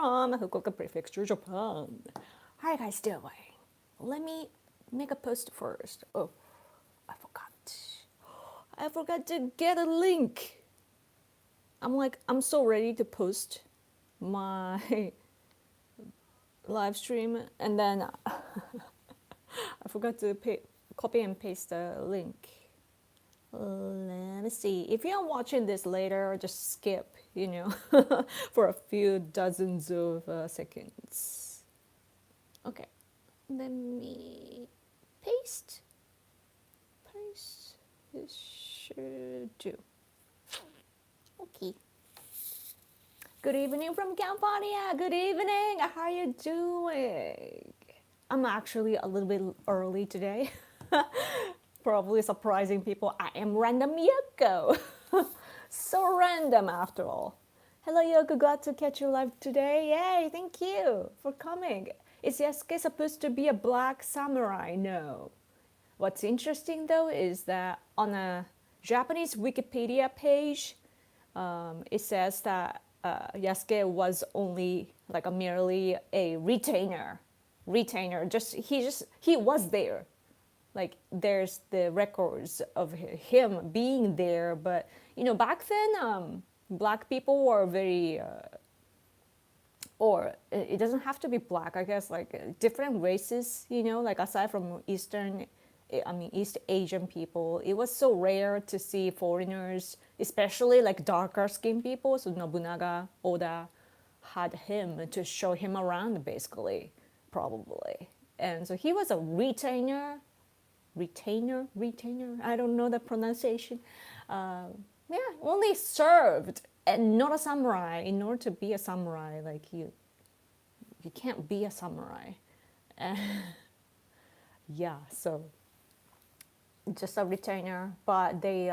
from Fukuoka Prefecture, Japan. How are you guys doing? Let me make a post first. Oh, I forgot. I forgot to get a link. I'm so ready to post my live stream, and then I forgot to copy and paste the link. Let me see. If you're watching this later, just skip, for a few dozens of seconds. Okay, let me paste. This should do. Okay. Good evening from California. Good evening. How are you doing? I'm actually a little bit early today. Probably surprising people. I am Random Yoko. So random after all. Hello Yoko, glad to catch you live today. Yay, thank you for coming. Is Yasuke supposed to be a black samurai? No. What's interesting though is that on a Japanese Wikipedia page, it says that Yasuke was only like merely a retainer. He was there. Like there's the records of him being there, but back then black people were very or it doesn't have to be black, I guess, like different races, like aside from East Asian people, it was so rare to see foreigners, especially like darker skinned people. So Nobunaga, Oda had him to show him around basically, probably. And so he was a retainer, I don't know the pronunciation. Only served and not a samurai. In order to be a samurai, like you can't be a samurai. So just a retainer. But the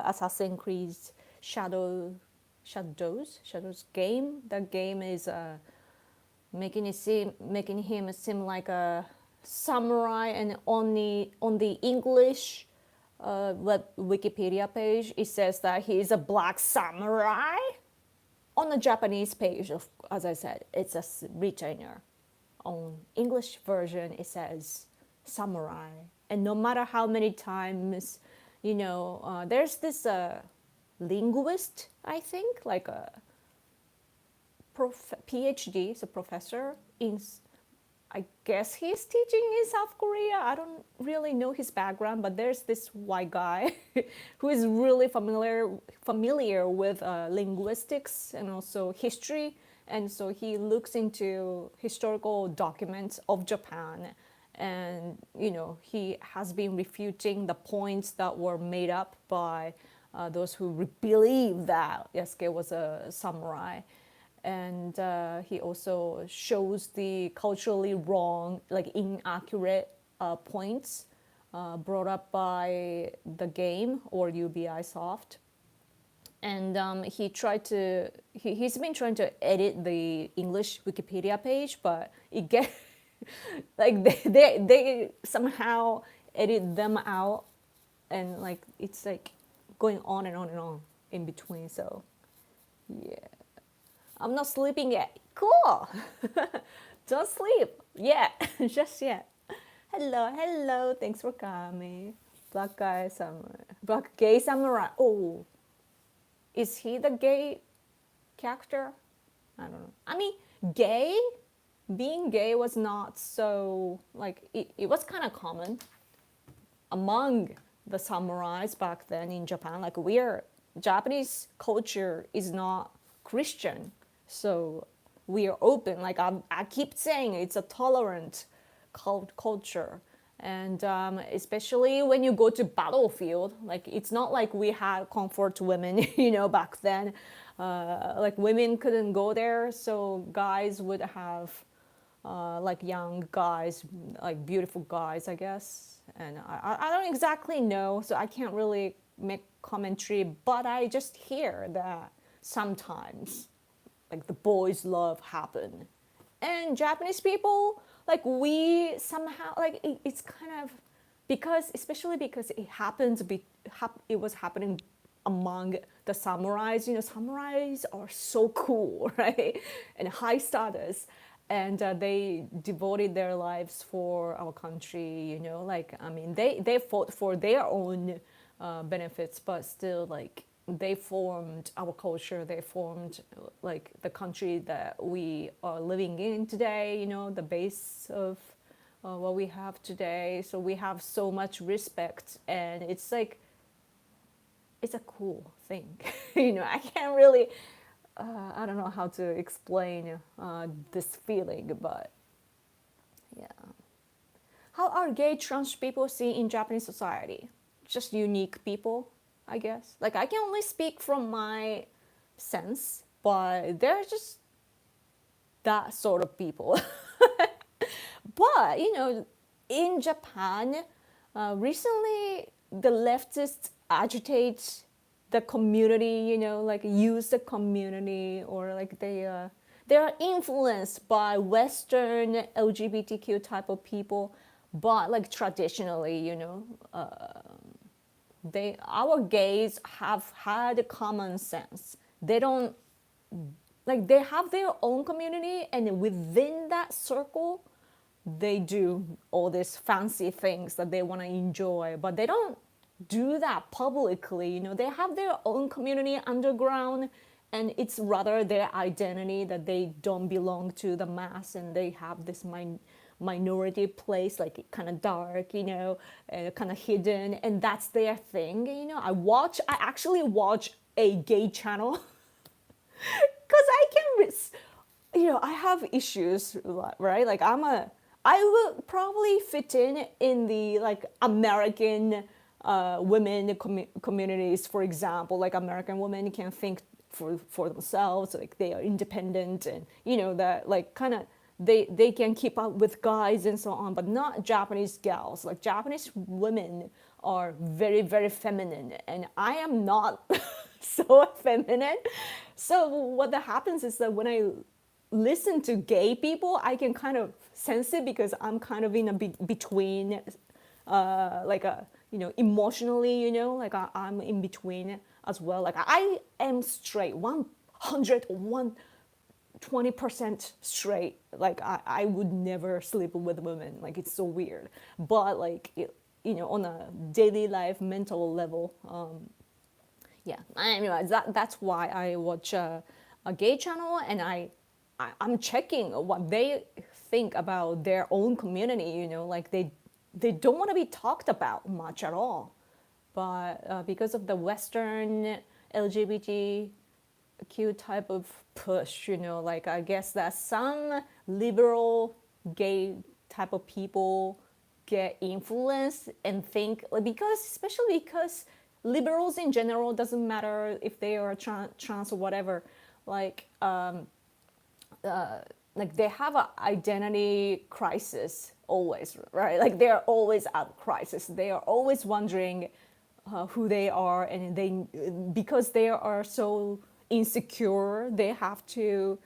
Assassin's Creed Shadows game. The game is making him seem like a samurai, and on the English Wikipedia page, it says that he is a black samurai. On the Japanese page, as I said, it's a retainer. On English version, it says samurai. And no matter how many times, there's this linguist, I think, like a PhD, so professor in, I guess he's teaching in South Korea. I don't really know his background, but there's this white guy who is really familiar with linguistics and also history. And so he looks into historical documents of Japan. And, he has been refuting the points that were made up by those who believe that Yasuke was a samurai. And he also shows the culturally wrong, like inaccurate points brought up by the game or UBI Soft. And he's been trying to edit the English Wikipedia page, but it gets like they somehow edit them out, and like it's like going on and on and on in between. So yeah. I'm not sleeping yet. Cool. Don't sleep yet. Just yet. Hello. Thanks for coming. Black gay samurai. Oh, is he the gay character? I don't know. I mean, being gay was not so, like, it was kind of common among the samurais back then in Japan. Like, Japanese culture is not Christian. So we are open. Like I keep saying, it's a tolerant culture. And especially when you go to battlefield, like it's not like we had comfort women, back then. Like women couldn't go there. So guys would have like young guys, like beautiful guys, I guess. And I don't exactly know, so I can't really make commentary, but I just hear that sometimes like the boys' love happen. And Japanese people, like we somehow, like it's kind of, especially because it was happening among the samurais. Samurais are so cool, right? And high status. And they devoted their lives for our country, they fought for their own benefits, but still, like, they formed our culture, they formed like the country that we are living in today, the base of what we have today. So we have so much respect, and it's like, it's a cool thing. I can't really, I don't know how to explain this feeling, but yeah. How are gay trans people seen in Japanese society? Just unique people, I guess. Like, I can only speak from my sense, but they're just that sort of people. But, in Japan, recently the leftists agitate the community, like use the community, or like they are influenced by Western LGBTQ type of people, but like traditionally, our gays have had common sense. They don't, like, they have their own community, and within that circle they do all these fancy things that they want to enjoy, but they don't do that publicly. They have their own community underground, and it's rather their identity that they don't belong to the mass, and they have this minority place, like kind of dark, kind of hidden, and that's their thing. I actually watch a gay channel because I have issues, right? Like, I would probably fit in the like American women communities, for example. Like, American women can think for themselves, like they are independent, and that, like, kind of they can keep up with guys and so on, but not Japanese gals. Like, Japanese women are very, very feminine, and I am not so feminine. So what that happens is that when I listen to gay people, I can kind of sense it, because I'm kind of in a between, like a, emotionally, like I'm in between as well. Like, I am straight, 120% straight. Like, I would never sleep with women. Like, it's so weird. But like, on a daily life mental level, yeah. Anyways, that's why I watch a gay channel, and I'm checking what they think about their own community. Like, they don't want to be talked about much at all, but because of the Western LGBTQ type of push, like, I guess that some liberal gay type of people get influenced and think, especially because liberals in general, doesn't matter if they are trans or whatever, like they have an identity crisis always, right? Like, they're always at crisis. They are always wondering who they are, and because they are so insecure, they have to,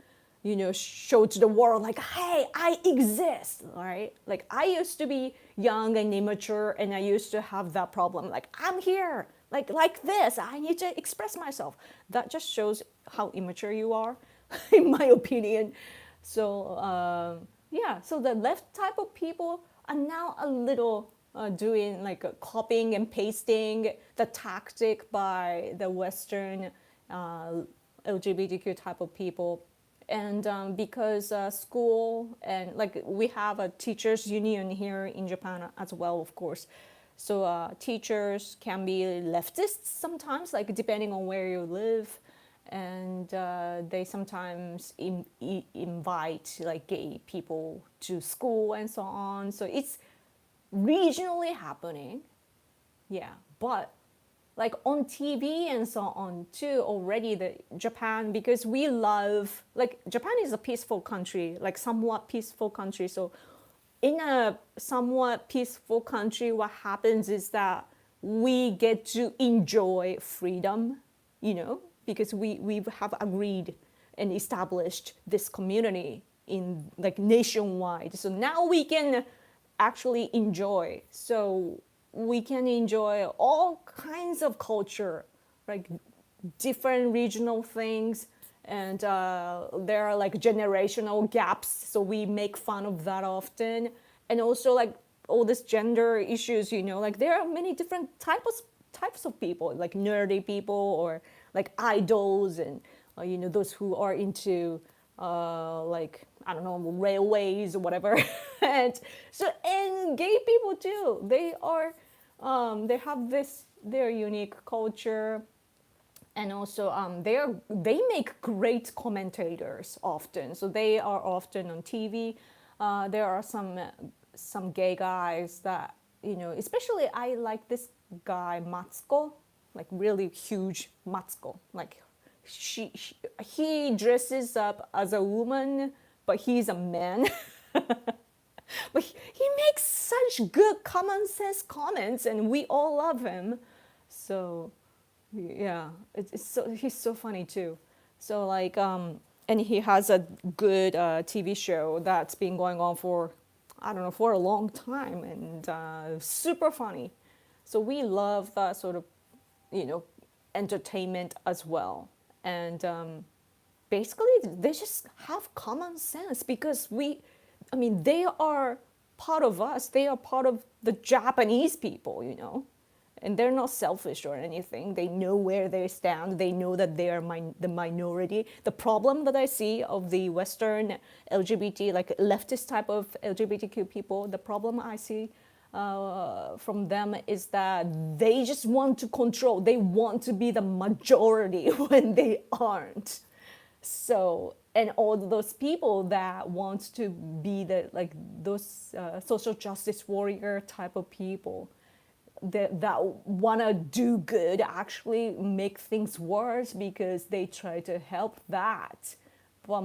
show to the world, like, hey, I exist, right? Like, I used to be young and immature, and I used to have that problem. Like, I'm here, like this. I need to express myself. That just shows how immature you are, in my opinion. So yeah, so the left type of people are now a little doing like copying and pasting the tactic by the Western LGBTQ type of people. And because school, and like, we have a teachers union here in Japan as well, of course. So teachers can be leftists sometimes, like, depending on where you live. And they sometimes invite like gay people to school and so on. So it's regionally happening, yeah. But like on TV and so on too, already the Japan, because we love, like, Japan is a peaceful country, like somewhat peaceful country. So in a somewhat peaceful country, what happens is that we get to enjoy freedom, because we have agreed and established this community in like nationwide. So now we can actually enjoy. So we can enjoy all kinds of culture like different regional things, and there are like generational gaps, so we make fun of that often. And also like all this gender issues, like there are many different types of people, like nerdy people, or like idols, and those who are into like, I don't know, railways or whatever. And gay people too, they have their unique culture. And also they make great commentators often, so they are often on TV. There are some gay guys that, especially I like this guy Matsuko, like really huge Matsuko, like he dresses up as a woman, but he's a man. But he makes such good common sense comments, and we all love him. So yeah, he's so funny too. So like and he has a good TV show that's been going on for, I don't know, for a long time, and super funny. So we love that sort of, entertainment as well. And basically they just have common sense, because they are part of us, they are part of the Japanese people, and they're not selfish or anything. They know where they stand. They know that they are the minority. The problem that I see of the Western LGBT, like leftist type of LGBTQ people, the problem I see from them is that they just want to control. They want to be the majority when they aren't. So, and all those people that want to be those social justice warrior type of people that want to do good actually make things worse, because they try to help that. But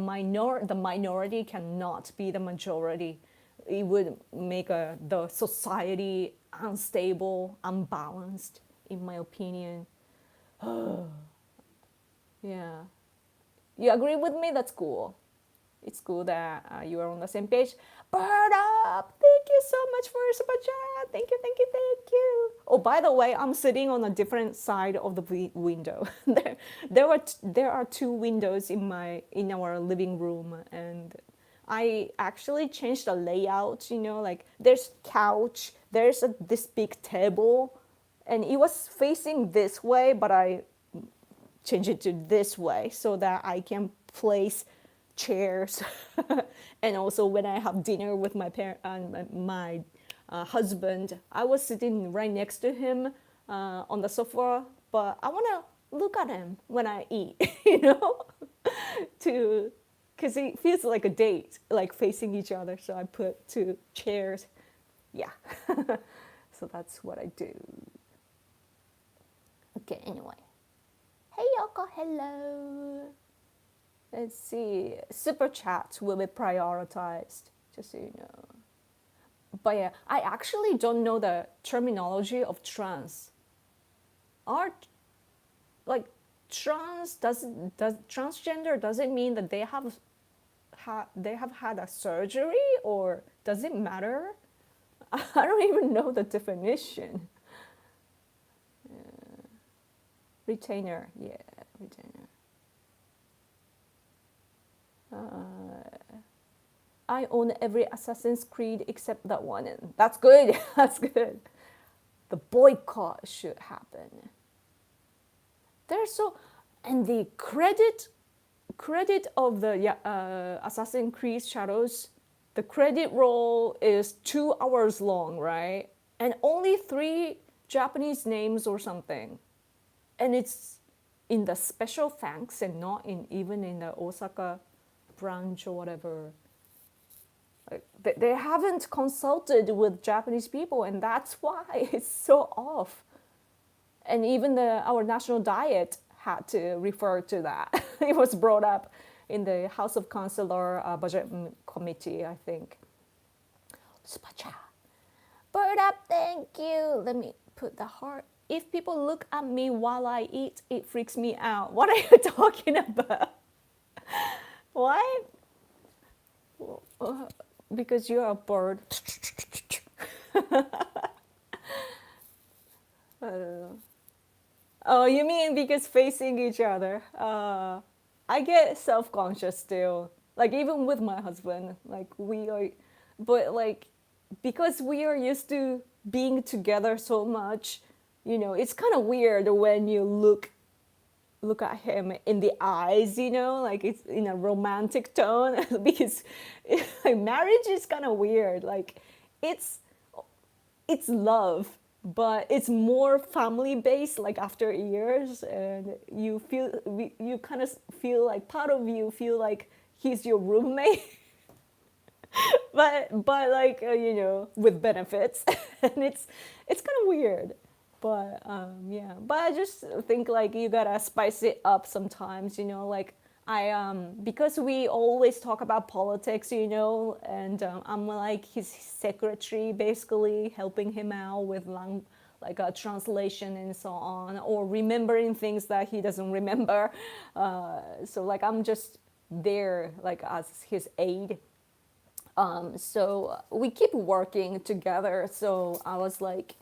the minority cannot be the majority. It would make the society unstable, unbalanced, in my opinion. Yeah. You agree with me? That's cool. It's cool that you are on the same page. Bird up! Thank you so much for your super chat. Thank you, thank you, thank you. Oh, by the way, I'm sitting on a different side of the window. there are two windows in our living room, and I actually changed the layout. Like there's couch, there's this big table, and it was facing this way, but I change it to this way so that I can place chairs. And also when I have dinner with my husband, I was sitting right next to him on the sofa, but I want to look at him when I eat, because it feels like a date, like facing each other. So I put two chairs. Yeah. So that's what I do. Okay, anyway. Hey Yoko, hello. Let's see. Super chats will be prioritized, just so you know. But yeah, I actually don't know the terminology of trans. Transgender doesn't mean that they have had a surgery, or does it matter? I don't even know the definition. Retainer, yeah, retainer. I own every Assassin's Creed except that one, and that's good. That's good. The boycott should happen. And the credit of the Assassin's Creed Shadows, the credit roll is 2 hours long, right? And only 3 Japanese names or something. And it's in the special thanks and not even in the Osaka branch or whatever. Like, they haven't consulted with Japanese people, and that's why it's so off. And even our national diet had to refer to that. It was brought up in the House of Councillor Budget Committee, I think. Super chat. Bird up, thank you. Let me put the heart. If people look at me while I eat, it freaks me out. What are you talking about? Why? Because you're a bird. I don't know. Oh, you mean because facing each other? I get self-conscious still. Like even with my husband, like we are, but like because we are used to being together so much, it's kind of weird when you look at him in the eyes, like it's in a romantic tone because like marriage is kind of weird. Like it's it's love, but it's more family based, like after years, and you kind of feel like part of you feel like he's your roommate but like with benefits and it's kind of weird, but yeah, but I just think like you gotta spice it up sometimes, like I because we always talk about politics, and I'm like his secretary, basically helping him out with like a translation and so on, or remembering things that he doesn't remember. So like I'm just there like as his aide. So we keep working together. So I was like,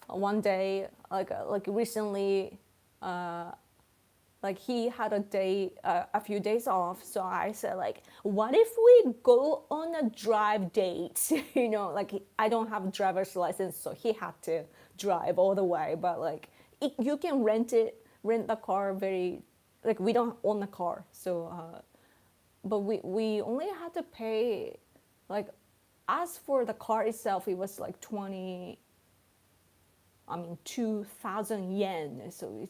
one day, like recently, like he had a day, a few days off. So I said like, what if we go on a drive date? Like I don't have a driver's license, so he had to drive all the way. But like you can rent the car very, like we don't own the car, so. But we only had to pay, like, as for the car itself, it was like 2,000 yen. So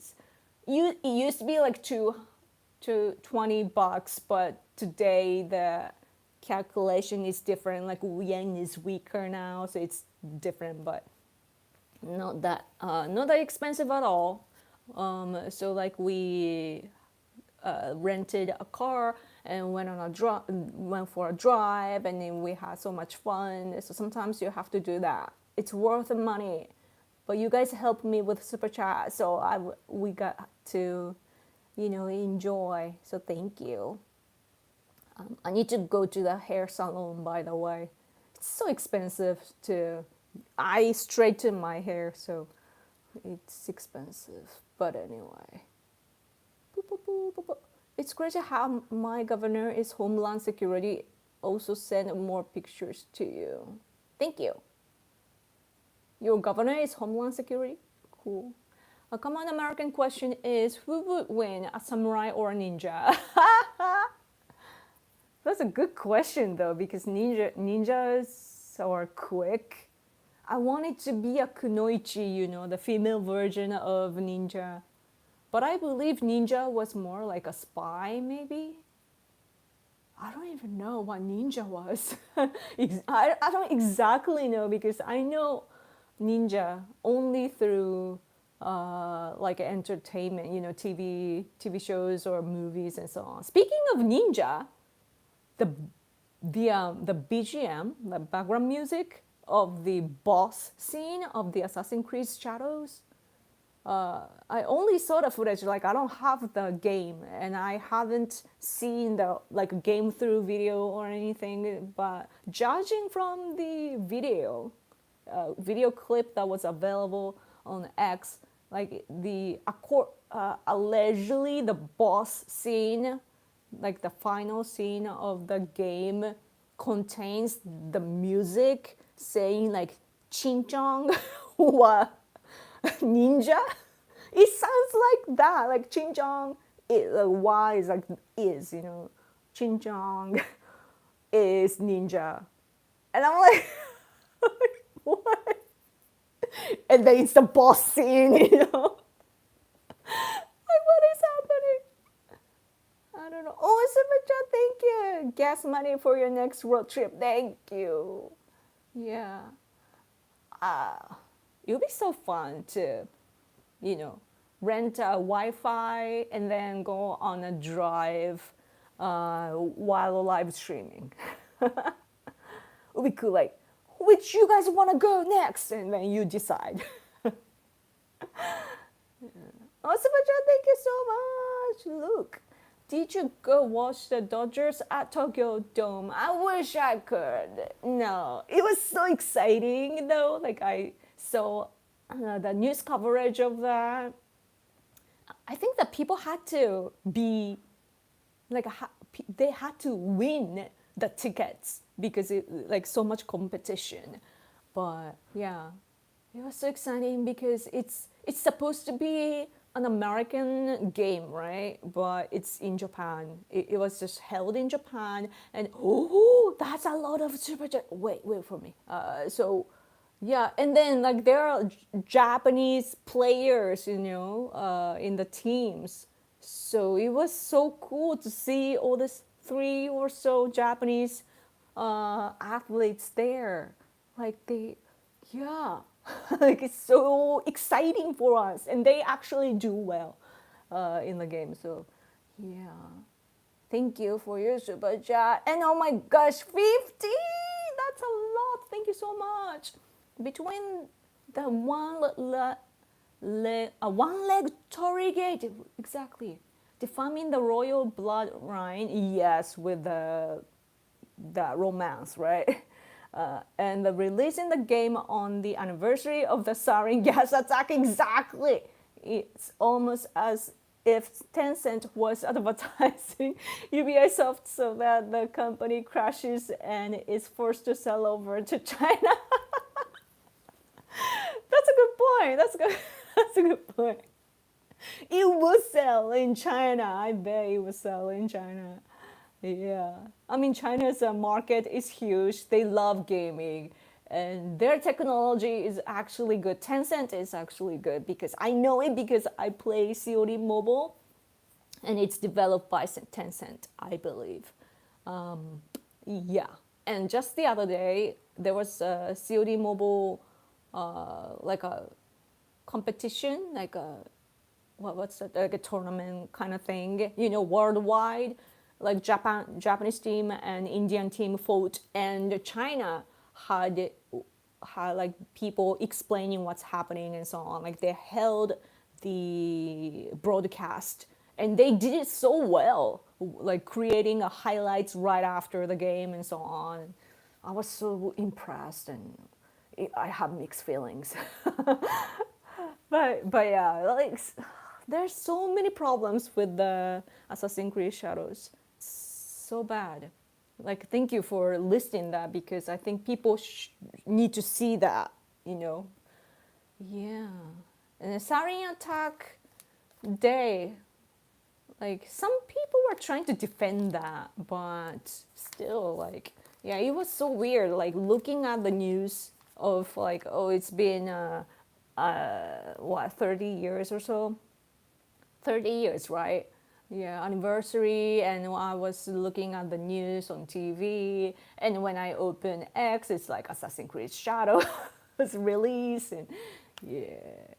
it used to be like to $20, but today the calculation is different. Like yen is weaker now, so it's different, but not that expensive at all. So like we rented a car and went for a drive, and then we had so much fun. So sometimes you have to do that. It's worth the money. But you guys helped me with super chat, so we got to, enjoy. So thank you. I need to go to the hair salon, by the way. It's so expensive to. I straighten my hair, so it's expensive. But anyway. Boop, boop, boop, boop, boop. It's crazy how my governor is Homeland Security also sent more pictures to you. Thank you. Your governor is Homeland Security? Cool. A common American question is, who would win, a samurai or a ninja? That's a good question though, because ninjas are quick. I wanted to be a kunoichi, the female version of ninja. But I believe ninja was more like a spy, maybe? I don't even know what ninja was. I don't exactly know, because I know ninja only through like entertainment, TV shows or movies and so on. Speaking of ninja, the BGM, the background music of the boss scene of the Assassin's Creed Shadows, I only saw the footage, like I don't have the game, and I haven't seen the like game through video or anything, but judging from the video clip that was available on X, like allegedly the boss scene, like the final scene of the game, contains the music saying like "Chinchong" what ninja. It sounds like that, like Chinchong. Y is like is, Chinchong is ninja, and I'm like, what? And then it's the boss scene, Like what is happening? I don't know. Oh, super chat, thank you. Gas money for your next road trip. Thank you. Yeah. It would be so fun to, rent a Wi-Fi and then go on a drive while live streaming. It would be cool, like, which you guys want to go next? And then you decide. Oh, Super-chan, thank you so much. Look, did you go watch the Dodgers at Tokyo Dome? I wish I could. No, it was so exciting though. Like I saw the news coverage of that. I think that people had to be like they had to win the tickets because it like so much competition. But yeah, it was so exciting because it's supposed to be an American game, right? But it's in Japan. It was just held in Japan, and oh, that's a lot of super. Wait for me. So yeah, and then like there are Japanese players, in the teams. So it was so cool to see all this three or so Japanese athletes there. Like yeah, like it's so exciting for us, and they actually do well in the game. So yeah, thank you for your super chat. And oh my gosh, 50! That's a lot. Thank you so much. Between the one-leg Torigate, exactly. Defining the royal bloodline, yes, with the romance, right? And the releasing the game on the anniversary of the Sarin gas attack, exactly. It's almost as if Tencent was advertising UBI Soft so that the company crashes and is forced to sell over to China. That's a good point. That's good. That's a good point. It will sell in China. I bet it will sell in China. Yeah. I mean, China's market is huge. They love gaming. And their technology is actually good. Tencent is actually good because I know it because I play COD Mobile and it's developed by Tencent, I believe. Yeah. And just the other day, there was a COD Mobile, like a competition, like a what's that, like a tournament kind of thing, worldwide. Like Japanese team and Indian team fought, and China had like people explaining what's happening and so on. Like they held the broadcast, and they did it so well, like creating a highlights right after the game and so on. I was so impressed, and I have mixed feelings. But yeah, like there's so many problems with the Assassin's Creed Shadows. So bad. Like thank you for listing that because I think people need to see that, Yeah. And the Sarin attack day, like some people were trying to defend that, but still, like, yeah, it was so weird. Like looking at the news of like, oh, it's been 30 years or so. 30 years, right? Yeah, anniversary, and I was looking at the news on TV, and when I open X, it's like Assassin's Creed Shadow was released, and yeah.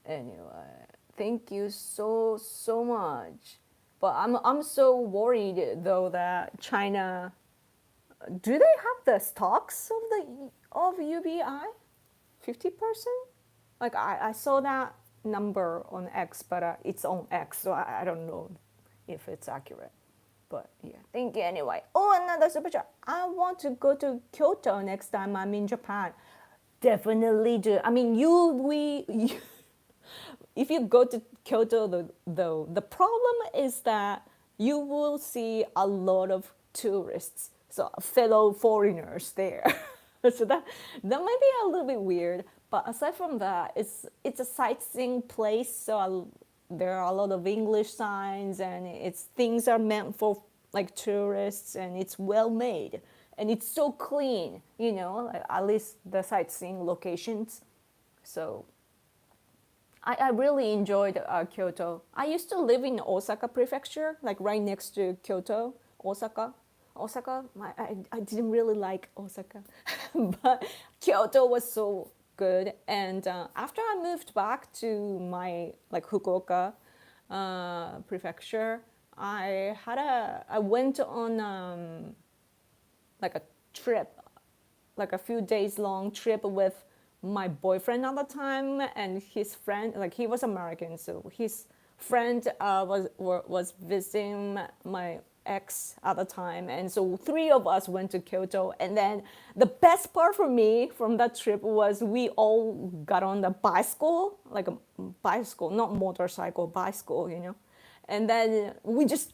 Anyway, thank you so much. But I'm so worried though that China, do they have the stocks of UBI? 50%? Like I saw that number on X, but it's on X, so I don't know if it's accurate. But yeah, thank you anyway. Oh, another super chat. I want to go to Kyoto next time I'm in Japan. Definitely do. I mean, if you go to Kyoto, though, the problem is that you will see a lot of tourists, so fellow foreigners there. So that might be a little bit weird. But aside from that, it's a sightseeing place, so there are a lot of English signs, and things are meant for like tourists, and it's well made, and it's so clean, like, at least the sightseeing locations. So I really enjoyed Kyoto. I used to live in Osaka Prefecture, like right next to Kyoto, Osaka. I didn't really like Osaka, but Kyoto was so good. And after I moved back to my like Fukuoka prefecture, I went on like a trip, like a few days long trip with my boyfriend at the time and his friend. Like he was American, so his friend was visiting ex at the time, and so three of us went to Kyoto. And then the best part for me from that trip was we all got on the bicycle, like a bicycle, not motorcycle, bicycle, and then we just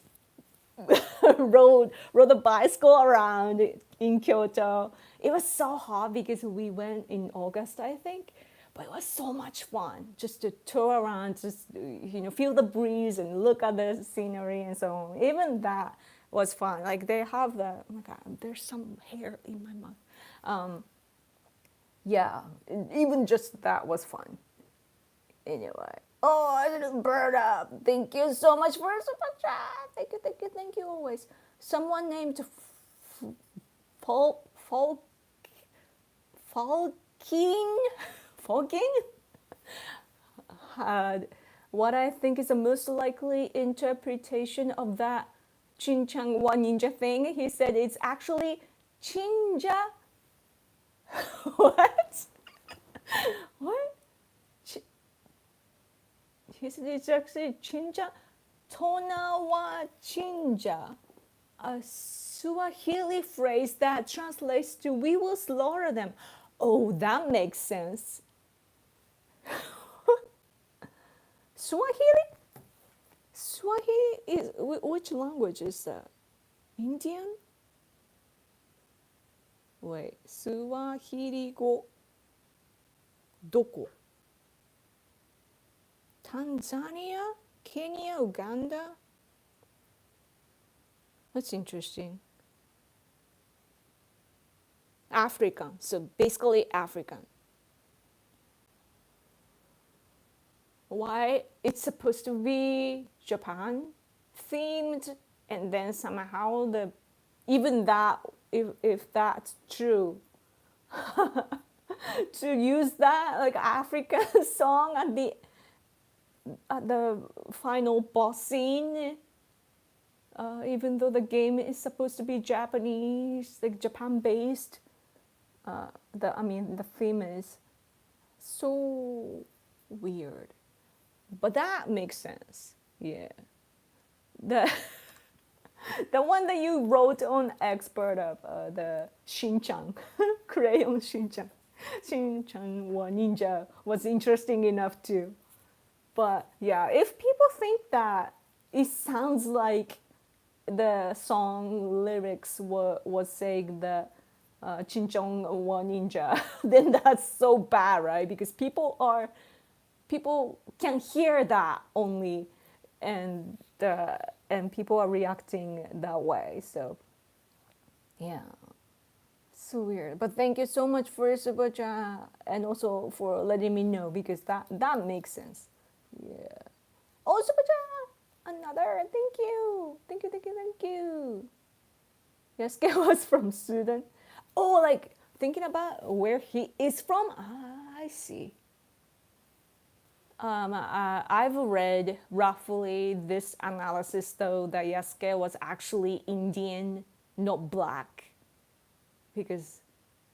rode a bicycle around in Kyoto. It was so hot because we went in August, I think, but it was so much fun just to tour around, just feel the breeze and look at the scenery and so on. Even that was fun. Like they have the, oh my god, there's some hair in my mouth. Yeah, even just that was fun. Anyway. Oh, I didn't burn up. Thank you so much for a super chat. Thank you always. Someone named Falking had what I think is the most likely interpretation of that Chinchangwa ninja thing. He said it's actually Chinja. What? What? He said it's actually Chinja. Tona wa Chinja. A Swahili phrase that translates to "we will slaughter them." Oh, that makes sense. Swahili? Swahili is, which language is that? Indian? Wait, Swahili go. Doko? Tanzania? Kenya? Uganda? That's interesting. African, so basically African. Why it's supposed to be Japan themed, and then somehow even that, if that's true, to use that like African song at the final boss scene, even though the game is supposed to be Japanese, like Japan based. The theme is so weird, but that makes sense. Yeah, the the one that you wrote on Expert of the Shinchan crayon Shinchan wa ninja was interesting enough too. But yeah, if people think that it sounds like the song lyrics was saying the Chinchong wa ninja, then that's so bad, right? Because people can hear that only, and people are reacting that way. So yeah, so weird. But thank you so much for super chat, and also for letting me know, because that makes sense. Yeah. Oh, super chat, another. Thank you. Yasuke was from Sudan. Oh, like thinking about where he is from. I see. I've read roughly this analysis though that Yasuke was actually Indian, not black, because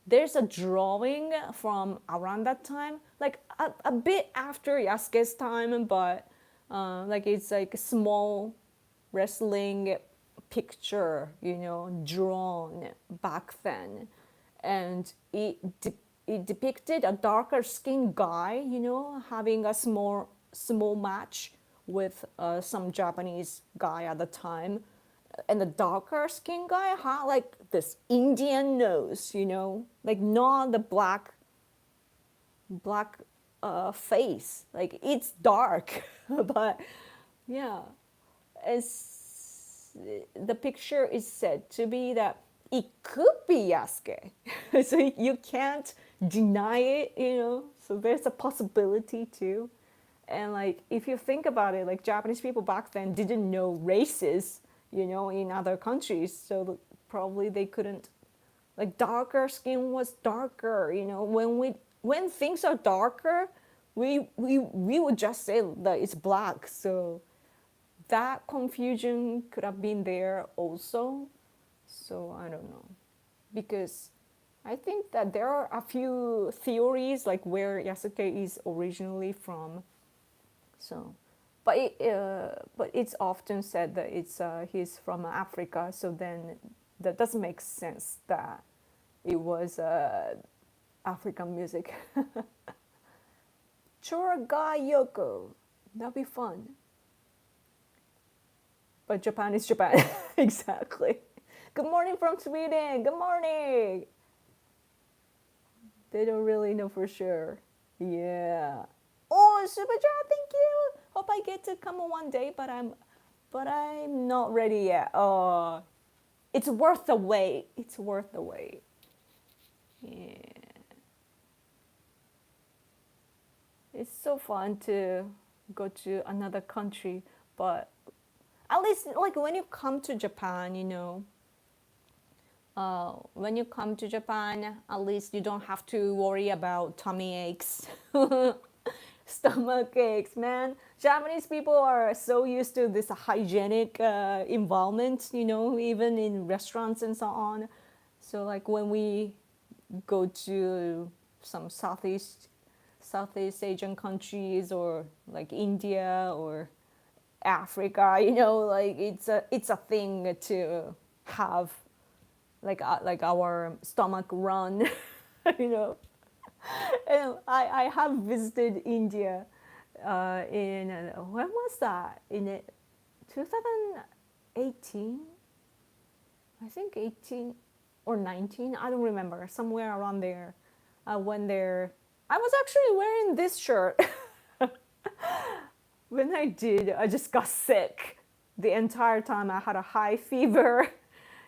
there's a drawing from around that time, like a bit after Yasuke's time, but like it's like a small wrestling picture, drawn back then, and it depicted a darker skinned guy, having a small match with some Japanese guy at the time, and the darker skinned guy had like this Indian nose, like not the black face, like it's dark, but yeah, it's the picture is said to be that it could be Yasuke. So you can't deny it, so there's a possibility too. And like if you think about it, like Japanese people back then didn't know races, in other countries, so probably they couldn't, like darker skin was darker, when things are darker, we would just say that it's black. So that confusion could have been there also. So I don't know, because I think that there are a few theories like where Yasuke is originally from. So but it's often said that he's from Africa, so then that doesn't make sense that it was African music. Choragai Yoko, that'd be fun. But Japan is Japan. Exactly. Good morning from Sweden. Good morning. They don't really know for sure. Yeah. Oh, super chat, thank you. Hope I get to come one day, but I'm not ready yet. Oh, it's worth the wait. It's worth the wait. Yeah. It's so fun to go to another country, but at least like when you come to Japan, when you come to Japan, at least you don't have to worry about tummy aches, stomach aches, man. Japanese people are so used to this hygienic environment, even in restaurants and so on. So like when we go to some Southeast Asian countries or like India or Africa, like it's a thing to have like our stomach run, you know. And I have visited India in when was that? In 2018, I think 18 or 19. I don't remember. Somewhere around there. I went there. I was actually wearing this shirt. When I did, I just got sick the entire time. I had a high fever,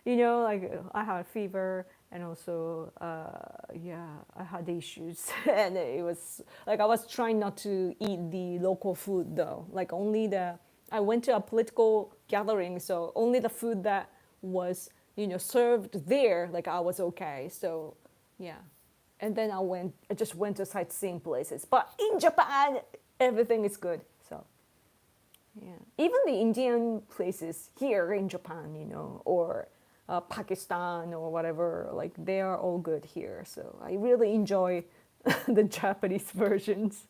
like I had a fever, and also, I had issues. And it was like I was trying not to eat the local food though. Like I went to a political gathering, so only the food that was, served there, like I was okay. So, yeah. And then I just went to sightseeing places. But in Japan, everything is good. So, yeah. Even the Indian places here in Japan, or Pakistan or whatever, like they are all good here. So I really enjoy the Japanese versions.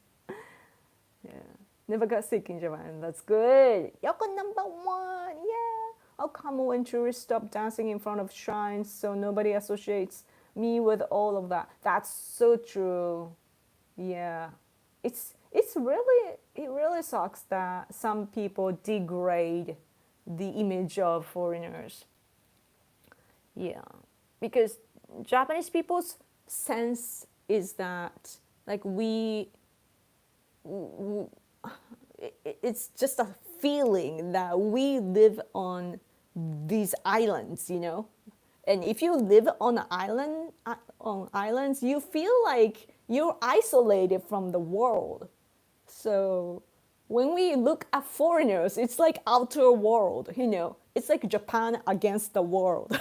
Yeah. Never got sick in Japan. That's good. Yoko number 1. Yeah. I'll come when tourists stop dancing in front of shrines so nobody associates me with all of that. That's so true. Yeah. It really sucks that some people degrade the image of foreigners. Yeah. Because Japanese people's sense is that like it's just a feeling that we live on these islands, And if you live on islands, you feel like you're isolated from the world. So when we look at foreigners, it's like outer world, It's like Japan against the world.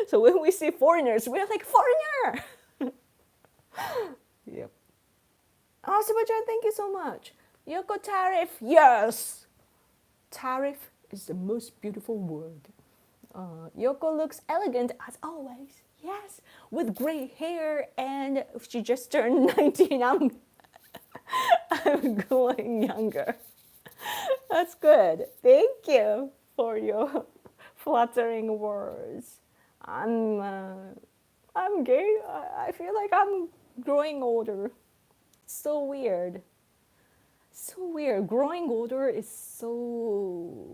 So when we see foreigners, we're like, foreigner! Yep. Oh, Sebastian, thank you so much. Yoko tariff, yes! Tariff is the most beautiful word. Yoko looks elegant as always. Yes, with gray hair, and she just turned 19. I'm going younger. That's good. Thank you for your flattering words. I'm gay. I feel like I'm growing older. So weird. So weird. Growing older is so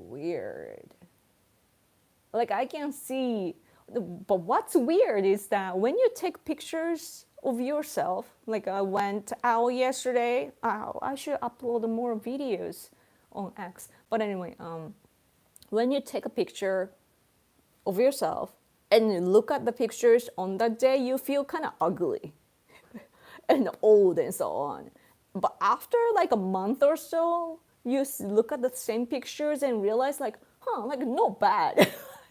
weird. Like I can see, but what's weird is that when you take pictures of yourself, like I went out yesterday, I should upload more videos on X. But anyway, when you take a picture of yourself and you look at the pictures on that day, you feel kind of ugly and old and so on. But after like a month or so, you look at the same pictures and realize like, like not bad.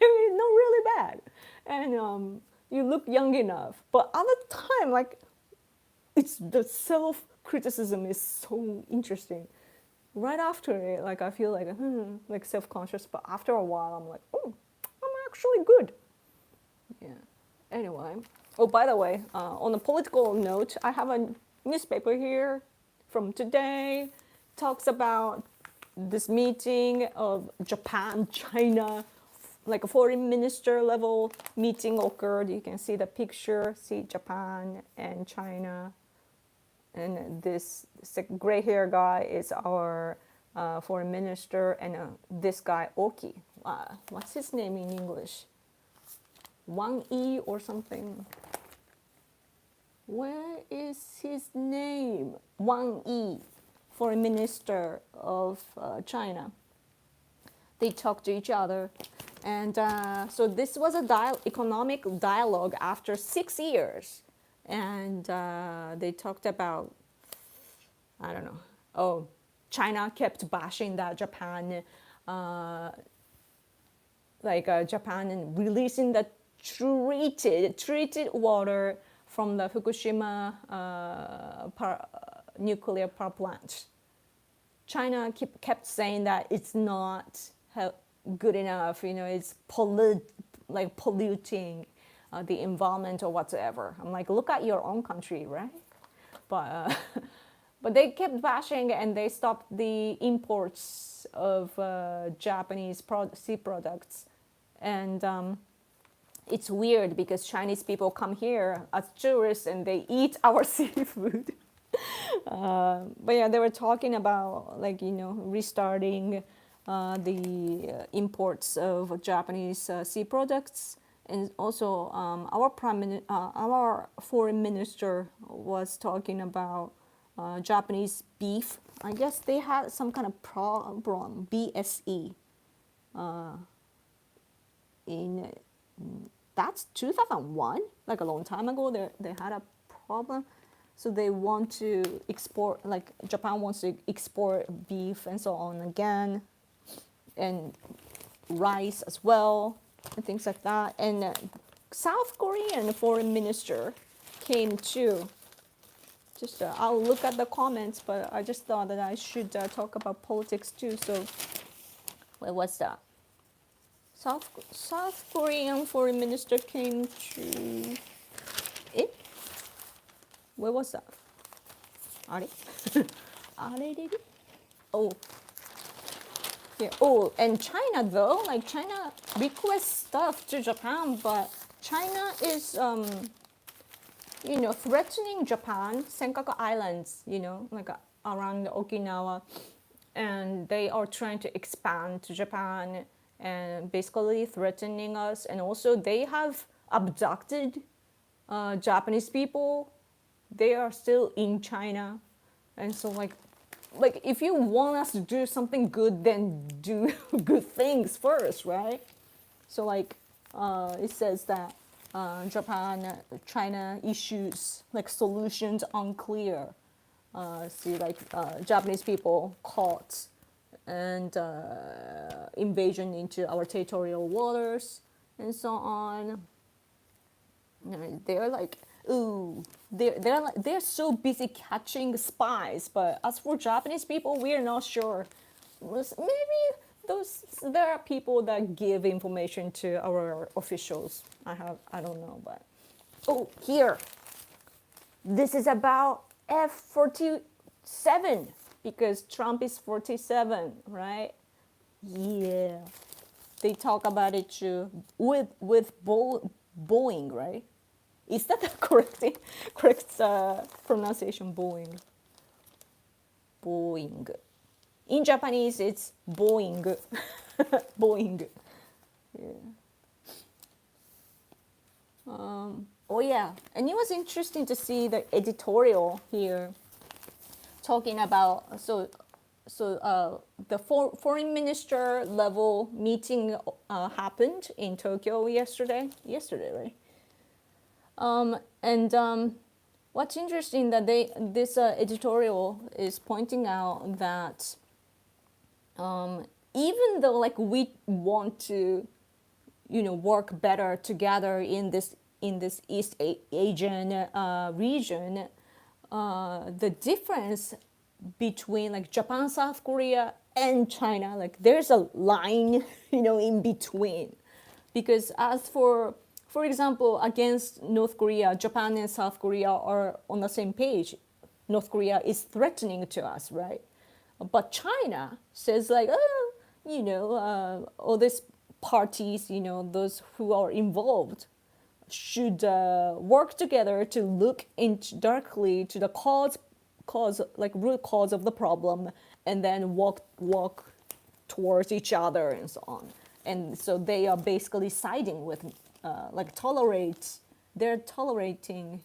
I mean, not really bad. And you look young enough. But at the time, like, it's the self-criticism is so interesting. Right after it, like I feel like self-conscious. But after a while, I'm like, oh, I'm actually good. Yeah. Anyway. Oh, by the way, on a political note, I have a newspaper here from today. Talks about this meeting of Japan, China, like a foreign minister level meeting occurred. You can see the picture, see Japan and China. And this gray hair guy is our foreign minister, and this guy, Oki. What's his name in English? Wang Yi or something. Where is his name? Wang Yi, foreign minister of China. They talk to each other. And so this was a economic dialogue after 6 years. And they talked about, I don't know, China kept bashing that Japan, Japan releasing the treated water from the Fukushima nuclear power plant. China kept saying that it's not good enough, it's polluting the environment or whatever. I'm like, look at your own country, right? But but they kept bashing, and they stopped the imports of Japanese sea products. And it's weird because Chinese people come here as tourists and they eat our seafood. But yeah, they were talking about restarting the imports of Japanese sea products. And also, our foreign minister was talking about Japanese beef. I guess they had some kind of problem, BSE. In that's 2001, like a long time ago. They had a problem, so they want to export. Like Japan wants to export beef and so on again, and rice as well, and things like that. And South Korean foreign minister came too. Just I'll look at the comments, but I just thought that I should talk about politics too. So, where was that? South Korean foreign minister came to it. Where was that? Oh. Yeah. Oh, and China though, like China requests stuff to Japan, but China is threatening Japan, Senkaku Islands, around Okinawa, and they are trying to expand to Japan and basically threatening us. And also they have abducted Japanese people. They are still in China. And so like if you want us to do something good, then do good things first, right? So it says that China issues solutions unclear. Japanese people caught and invasion into our territorial waters and so on. They're like, ooh, they're so busy catching spies. But as for Japanese people, we're not sure. Maybe there are people that give information to our officials. I don't know, but here, this is about F-47 because Trump is 47, right? Yeah, they talk about it too with Boeing, right? Is that the correct pronunciation? Boeing. In Japanese, it's Boeing. Boeing. Yeah. And it was interesting to see the editorial here talking about the foreign minister level meeting happened in Tokyo yesterday, right? What's interesting that this editorial is pointing out that even though we want to work better together in this East Asian region, the difference between Japan, South Korea, and China, there's a line in between, because as for example, against North Korea, Japan and South Korea are on the same page. North Korea is threatening to us, right? But China says like, oh, all these parties, those who are involved should work together to look into darkly to the cause like root cause of the problem, and then walk towards each other and so on. And so they are basically siding with, like they're tolerating,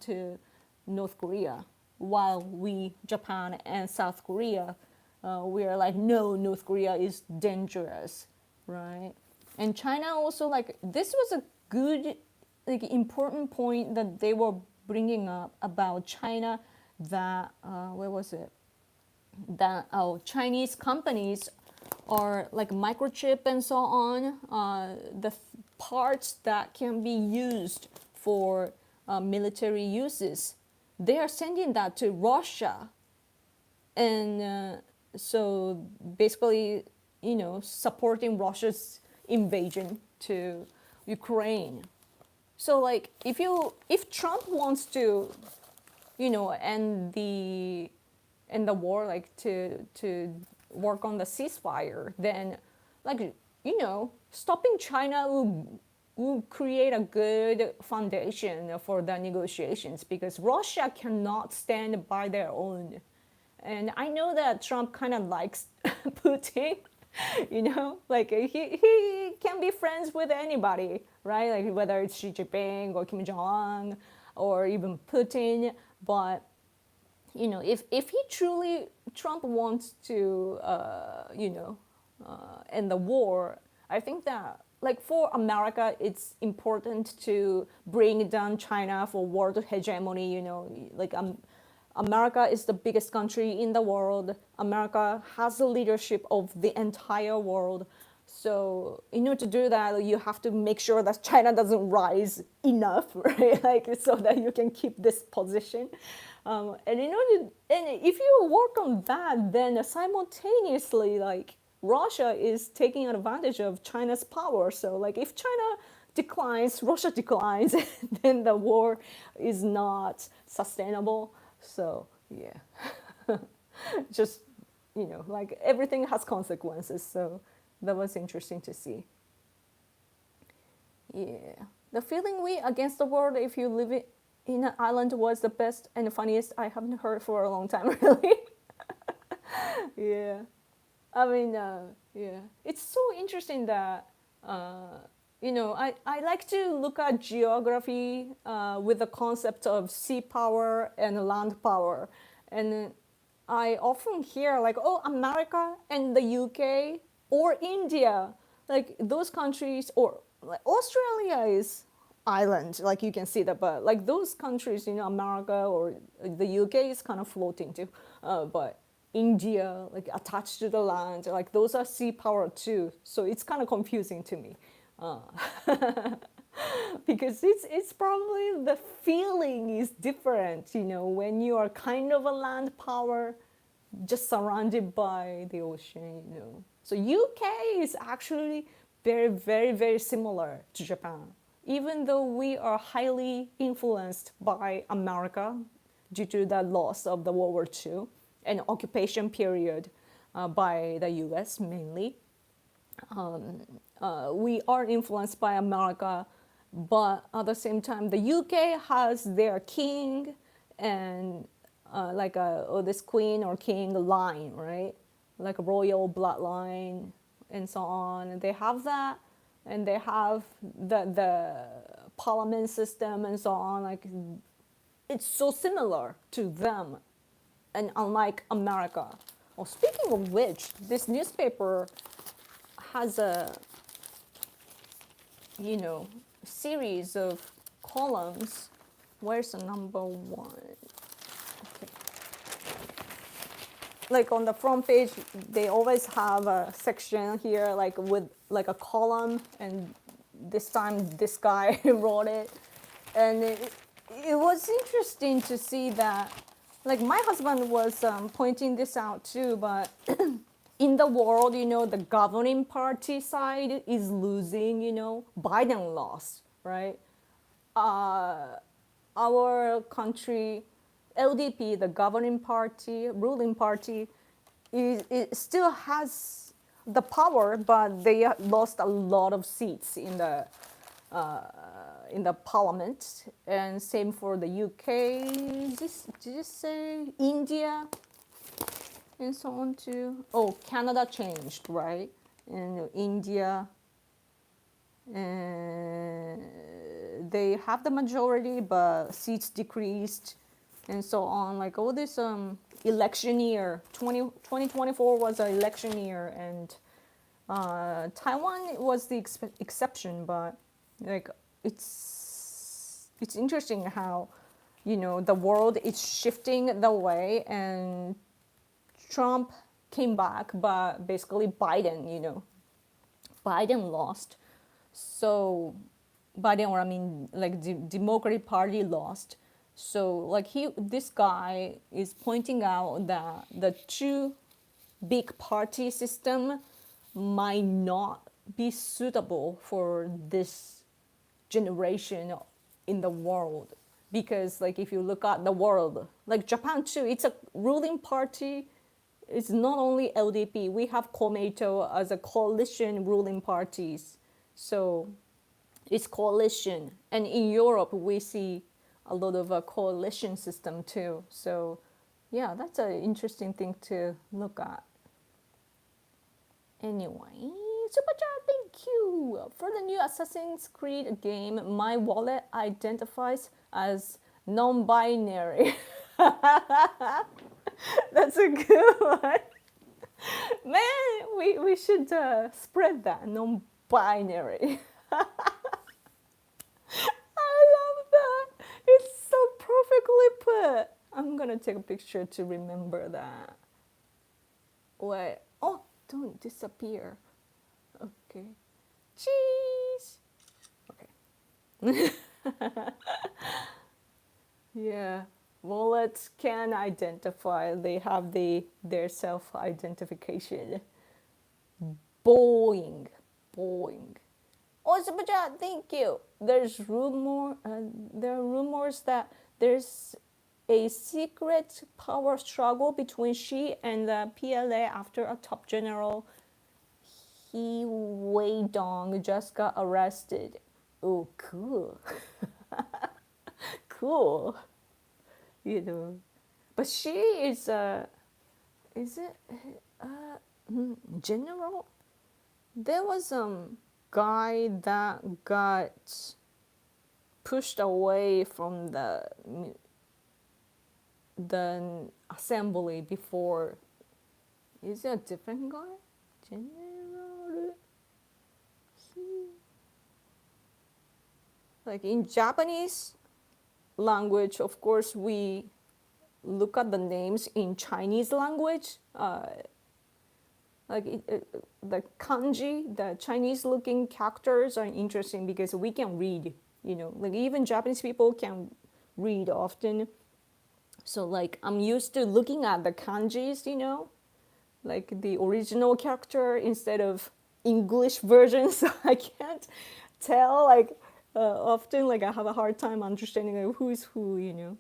to North Korea, while we, Japan and South Korea, we are like, no, North Korea is dangerous, right? And China also, like, this was a good, like, important point that they were bringing up about China, that, where was it? That Chinese companies are like microchip and so on, the parts that can be used for military uses, they are sending that to Russia. And so basically, supporting Russia's invasion to Ukraine. So like if Trump wants to, end the war, like to work on the ceasefire, then like stopping China will create a good foundation for the negotiations, because Russia cannot stand by their own. And I know that Trump kind of likes Putin, like he can be friends with anybody, right? Like whether it's Xi Jinping or Kim Jong-un or even Putin. But, if he truly, Trump wants to, end the war, I think that, like for America, it's important to bring down China for world hegemony, like America is the biggest country in the world. America has the leadership of the entire world. So in order to do that, you have to make sure that China doesn't rise enough, right? Like so that you can keep this position. And if you work on that, then simultaneously, like Russia is taking advantage of China's power. So like if China declines, Russia declines, then the war is not sustainable. So yeah, just, like everything has consequences. So that was interesting to see. Yeah, the feeling we against the world if you live in an island was the best and funniest I haven't heard for a long time, really. Yeah, I mean, yeah, it's so interesting that, I like to look at geography with the concept of sea power and land power. And I often hear like, oh, America and the UK or India, like those countries, or like Australia is island, like you can see that, but like those countries, America or the UK is kind of floating too, but India, like attached to the land, like those are sea power too. So it's kind of confusing to me, because it's probably the feeling is different, when you are kind of a land power, just surrounded by the ocean. So UK is actually very, very, very similar to Japan, even though we are highly influenced by America due to the loss of the World War II and occupation period by the US mainly. We are influenced by America, but at the same time, the UK has their king and like this queen or king line, right? Like a royal bloodline and so on. And they have that, and they have the parliament system and so on. Like it's so similar to them, and unlike America. Well, speaking of which, this newspaper has a series of columns. Where's the number one? Okay. Like on the front page, they always have a section here, like with like a column, and this time this guy wrote it, and it was interesting to see that. Like my husband was pointing this out too, but in the world, the governing party side is losing, Biden lost, right? Our country, LDP, the governing party, ruling party, it still has the power, but they lost a lot of seats in the parliament. And same for the UK. Did you say India and so on too? Oh, Canada changed, right? And India, they have the majority, but seats decreased, and so on. Like all this election year, 2024 was an election year, and Taiwan was the exception. But like it's interesting how the world is shifting the way, and Trump came back, but basically Biden lost. So Biden, or I mean, like the Democratic Party lost. So like this guy is pointing out that the two big party system might not be suitable for this generation in the world, because like if you look at the world, like Japan too, it's a ruling party. It's not only LDP. We have Komeito as a coalition ruling parties. So it's coalition. And in Europe, we see a lot of a coalition system too. So yeah, that's an interesting thing to look at. Anyway, Super Chat, thank you. For the new Assassin's Creed game, my wallet identifies as non-binary. That's a good one. Man, we should spread that, non-binary. I love that. It's so perfectly put. I'm gonna take a picture to remember that. Wait. Oh, don't disappear. Okay. Cheese. Okay. Yeah. Wallets can identify. They have their self-identification. Boeing. Oh, Super Chat, thank you. There are rumors that there's a secret power struggle between Xi and the PLA after a top general, He Weidong, just got arrested. Oh, cool. Cool. But Xi is is it general? There was guy that got pushed away from the assembly before. Is it a different guy? General. Like in Japanese language, of course, we look at the names in Chinese language. The kanji, the Chinese-looking characters are interesting because we can read. Like even Japanese people can read often. So like I'm used to looking at the kanjis, like the original character instead of English version. So I can't tell. Like often, like I have a hard time understanding like, who's who.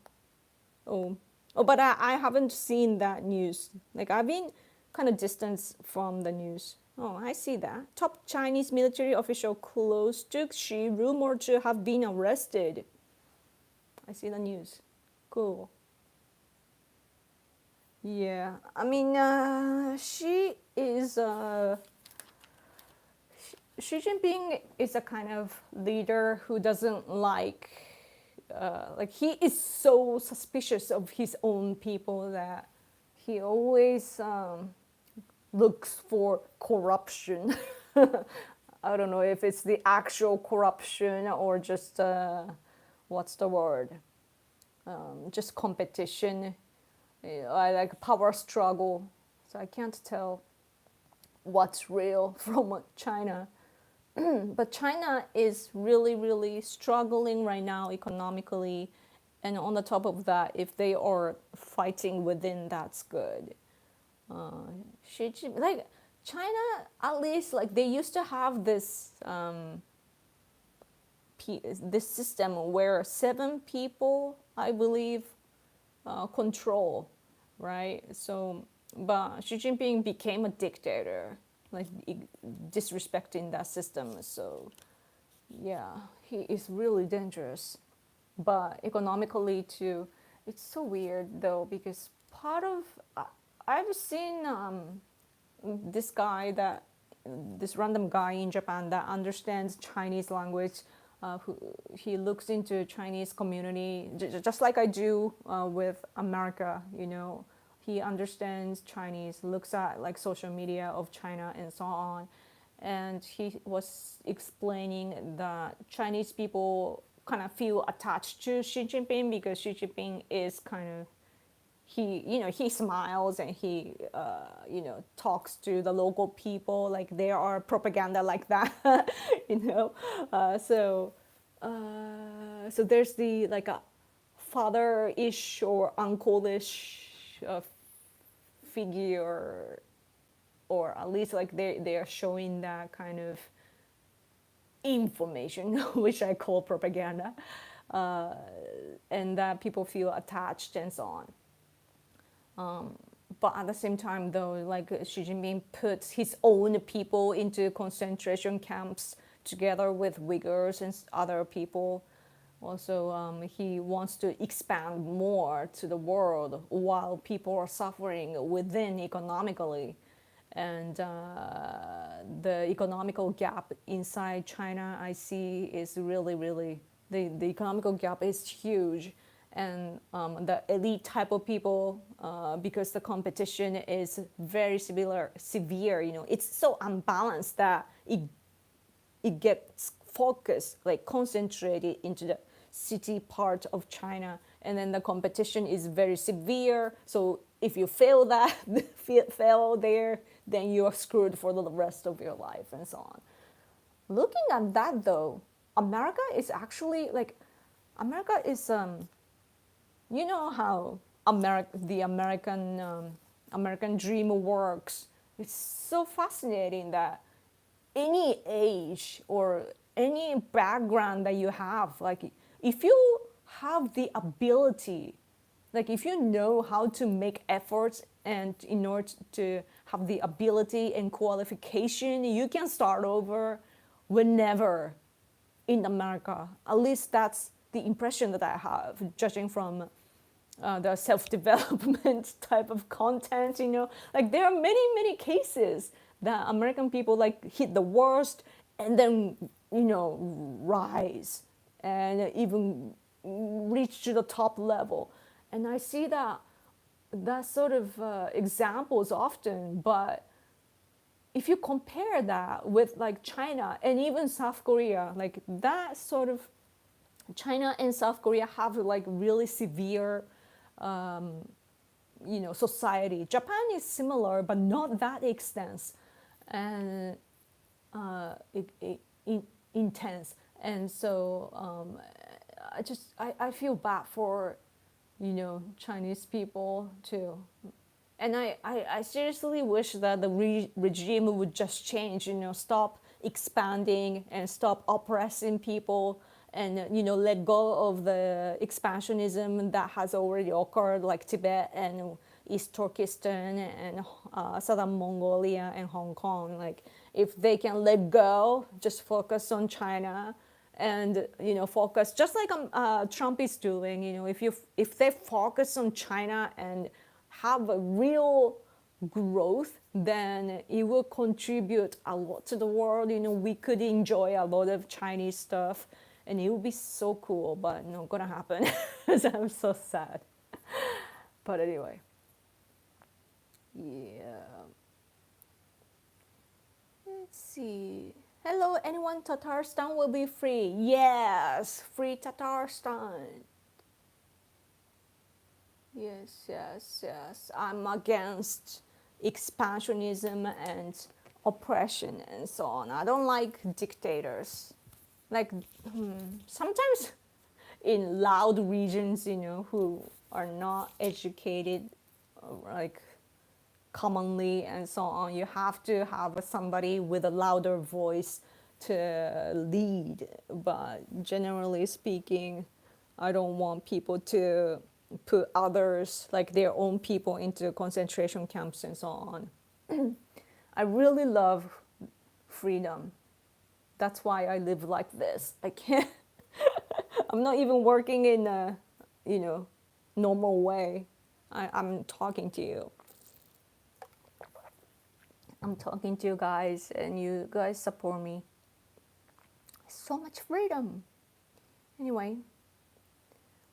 Oh, but I haven't seen that news. Like I've been kind of distance from the news. Oh, I see that. Top Chinese military official close to Xi, rumored to have been arrested. I see the news. Cool. Yeah, I mean, Xi Jinping is a kind of leader who doesn't like he is so suspicious of his own people that he always looks for corruption. I don't know if it's the actual corruption or just what's the word? Just competition. I like power struggle. So I can't tell what's real from China. But China is really, really struggling right now economically. And on the top of that, if they are fighting within, that's good. Like China, at least, like they used to have this this system where 7 people, I believe, control, right? So but Xi Jinping became a dictator, like disrespecting that system. So yeah, he is really dangerous. But economically too, it's so weird though, because part of I've seen this guy that this random guy in Japan that understands Chinese language. Who he looks into Chinese community just like I do with America. He understands Chinese, looks at like social media of China and so on, and he was explaining that Chinese people kind of feel attached to Xi Jinping because Xi Jinping is kind of he smiles and he talks to the local people like there are propaganda like that. you know so there's the like a father-ish or uncle-ish figure, or at least like they are showing that kind of information which I call propaganda, and that people feel attached and so on. But at the same time, though, like Xi Jinping puts his own people into concentration camps together with Uyghurs and other people. Also, he wants to expand more to the world while people are suffering within economically. And the economical gap inside China, I see, is really, really, the economical gap is huge. And the elite type of people, because the competition is very severe, it's so unbalanced that it gets focused, like concentrated into the city part of China, and then the competition is very severe. So if you fail that, fail there, then you are screwed for the rest of your life and so on. Looking at that though, America is actually like, America is you know how the American dream works. It's so fascinating that any age or any background that you have, like if you have the ability, like if you know how to make efforts and in order to have the ability and qualification, you can start over whenever in America. At least that's the impression that I have, judging from the self-development type of content. Like there are many cases that American people like hit the worst and then rise and even reach to the top level. And I see that sort of examples often. But if you compare that with like China and even South Korea, like that sort of, China and South Korea have like really severe society. Japan is similar, but not that extent and intense. And so I feel bad for Chinese people too. And I seriously wish that the regime would just change, stop expanding and stop oppressing people, and let go of the expansionism that has already occurred, like Tibet and East Turkestan and southern Mongolia and Hong Kong. Like if they can let go, just focus on China, and focus just like Trump is doing. If they focus on China and have a real growth, then it will contribute a lot to the world. We could enjoy a lot of Chinese stuff, and it would be so cool, but not gonna happen. So I'm so sad. But anyway, yeah. Let's see. Hello, anyone? Tatarstan will be free. Yes, free Tatarstan. Yes. I'm against expansionism and oppression and so on. I don't like dictators. Like sometimes in loud regions, who are not educated, like commonly and so on, you have to have somebody with a louder voice to lead. But generally speaking, I don't want people to put others, like their own people, into concentration camps and so on. I really love freedom. That's why I live like this. I can't, I'm not even working in a, normal way. I'm talking to you. I'm talking to you guys, and you guys support me. So much freedom. Anyway,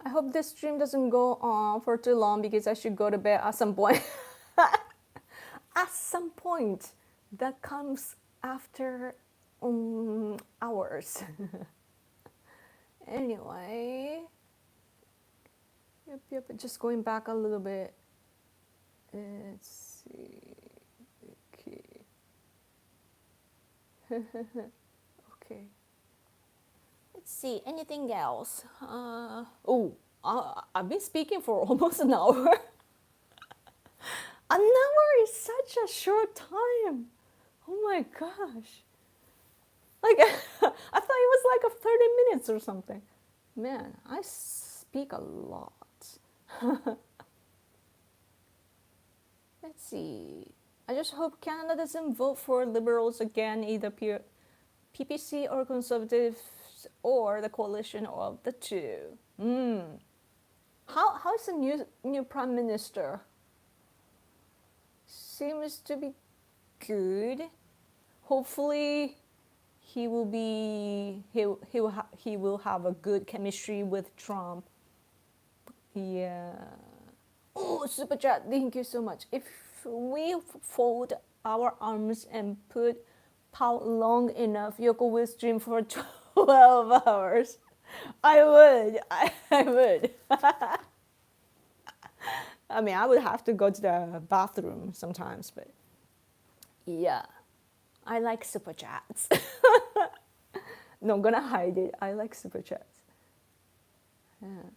I hope this stream doesn't go on for too long because I should go to bed at some point. At some point that comes after hours. Anyway, yep, just going back a little bit. Let's see. Okay. Okay. Let's see, anything else? I've been speaking for almost an hour. An hour is such a short time. Oh my gosh. Like, I thought it was like a 30 minutes or something. Man, I speak a lot. Let's see. I just hope Canada doesn't vote for Liberals again, either PPC or Conservatives or the coalition of the two. How's the new Prime Minister? Seems to be good. Hopefully, he will have a good chemistry with Trump. Yeah. Oh, super chat! Thank you so much. If we fold our arms and put out long enough, Yoko will stream for 12 hours. I would. I would. I mean, I would have to go to the bathroom sometimes, but yeah, I like super chats. Not gonna hide it. I like super chats. Yeah.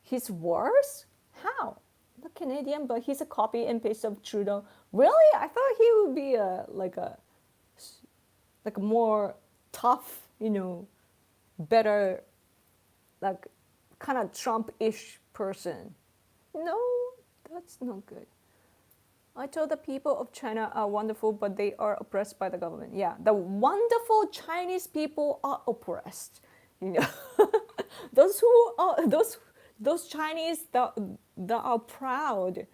He's worse? How? Not Canadian, but he's a copy and paste of Trudeau. Really? I thought he would be like a more tough, better, like kind of Trump-ish person. No, that's not good. I told the people of China are wonderful, but they are oppressed by the government. Yeah, the wonderful Chinese people are oppressed. Those Chinese that are proud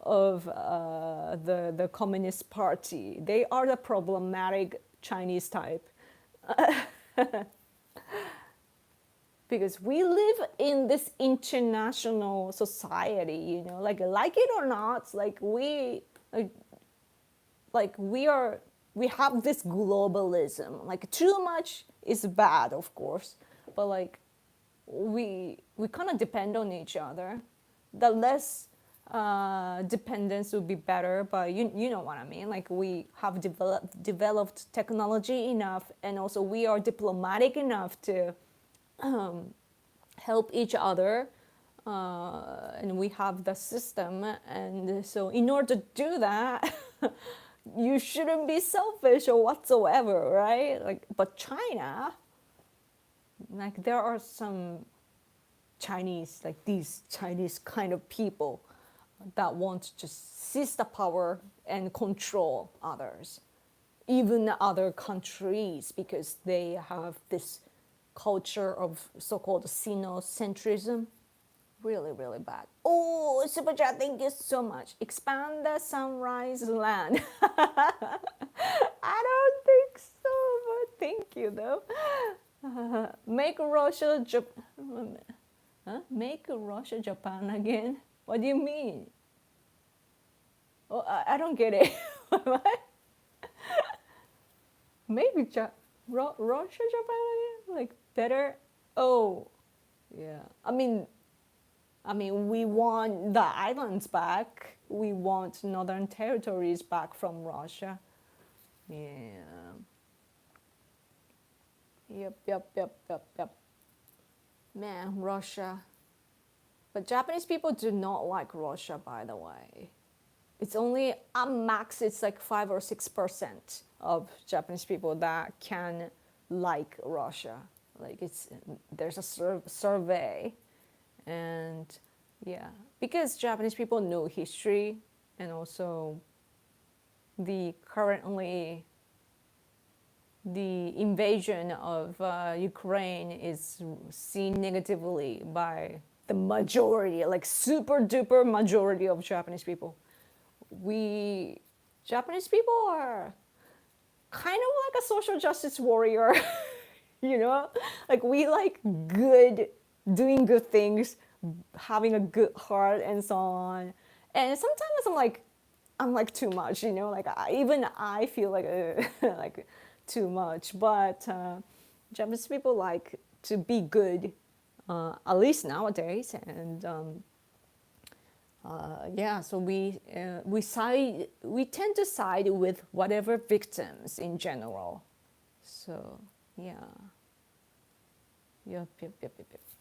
of the Communist Party. They are the problematic Chinese type. Because we live in this international society, like it or not, we have this globalism. Like, too much is bad, of course, but like we kind of depend on each other. The less dependence would be better, but you know what I mean. Like, we have developed technology enough, and also we are diplomatic enough to help each other, and we have the system. And so in order to do that, you shouldn't be selfish or whatsoever, right? Like, but China, like, there are some Chinese, like these Chinese kind of people that want to just seize the power and control others, even other countries, because they have this culture of so-called Sinocentrism. Really, really bad. Oh, super chat, thank you so much. Expand the sunrise land. I don't think so, but thank you though. Make Russia Japan again. What do you mean? Oh, I don't get it. What? Maybe Russia Japan again? Like, better? Oh, yeah. I mean, we want the islands back. We want northern territories back from Russia. Yeah. Yep. Man, Russia. But Japanese people do not like Russia, by the way. It's only, at max, it's like 5 or 6% of Japanese people that can like Russia. Like, there's a survey, and Yeah, because Japanese people know history, and also the currently the invasion of Ukraine is seen negatively by the majority, like super duper majority of Japanese people. We Japanese people are kind of like a social justice warrior, you know, like we like good, doing good things, having a good heart, and so on. And sometimes I'm like too much, you know, like even I feel like like too much. But Japanese people like to be good, at least nowadays, and yeah. So we tend to side with whatever victims in general. So yeah. Yep.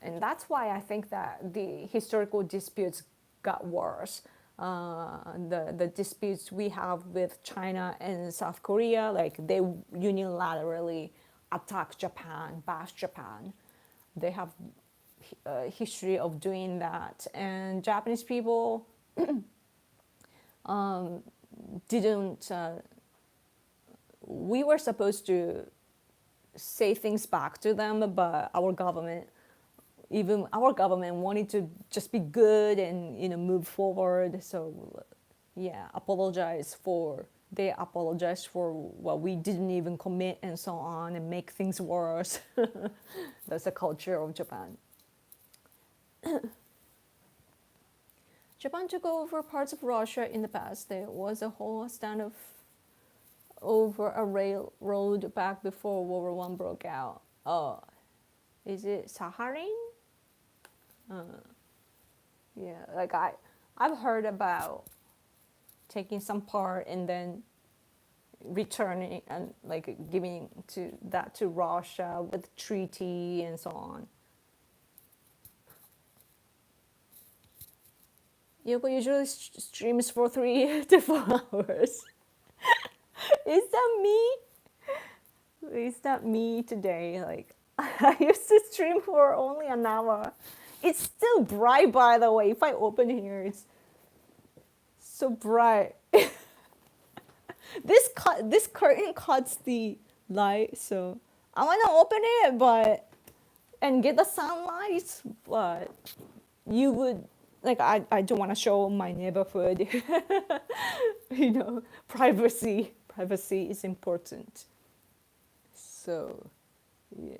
And that's why I think that the historical disputes got worse. The disputes we have with China and South Korea, like they unilaterally attack Japan, bash Japan. They have a history of doing that, and Japanese people didn't. We were supposed to say things back to them, but even our government wanted to just be good and move forward. So yeah, they apologize for what we didn't even commit and so on, and make things worse. That's the culture of Japan. Japan took over parts of Russia in the past. There was a whole standoff over a railroad back before World War One broke out. Oh, is it Sakhalin? Yeah, like I've heard about taking some part and then returning and like giving to Russia with treaty and so on. Yoko usually streams for 3 to 4 hours. Is that me? Is that me today? Like I used to stream for only an hour. It's still bright, by the way. If I open here, it's so bright. This curtain cuts the light, so I want to open it, and get the sunlight, but you would like I don't want to show my neighborhood. Privacy is important. So yeah,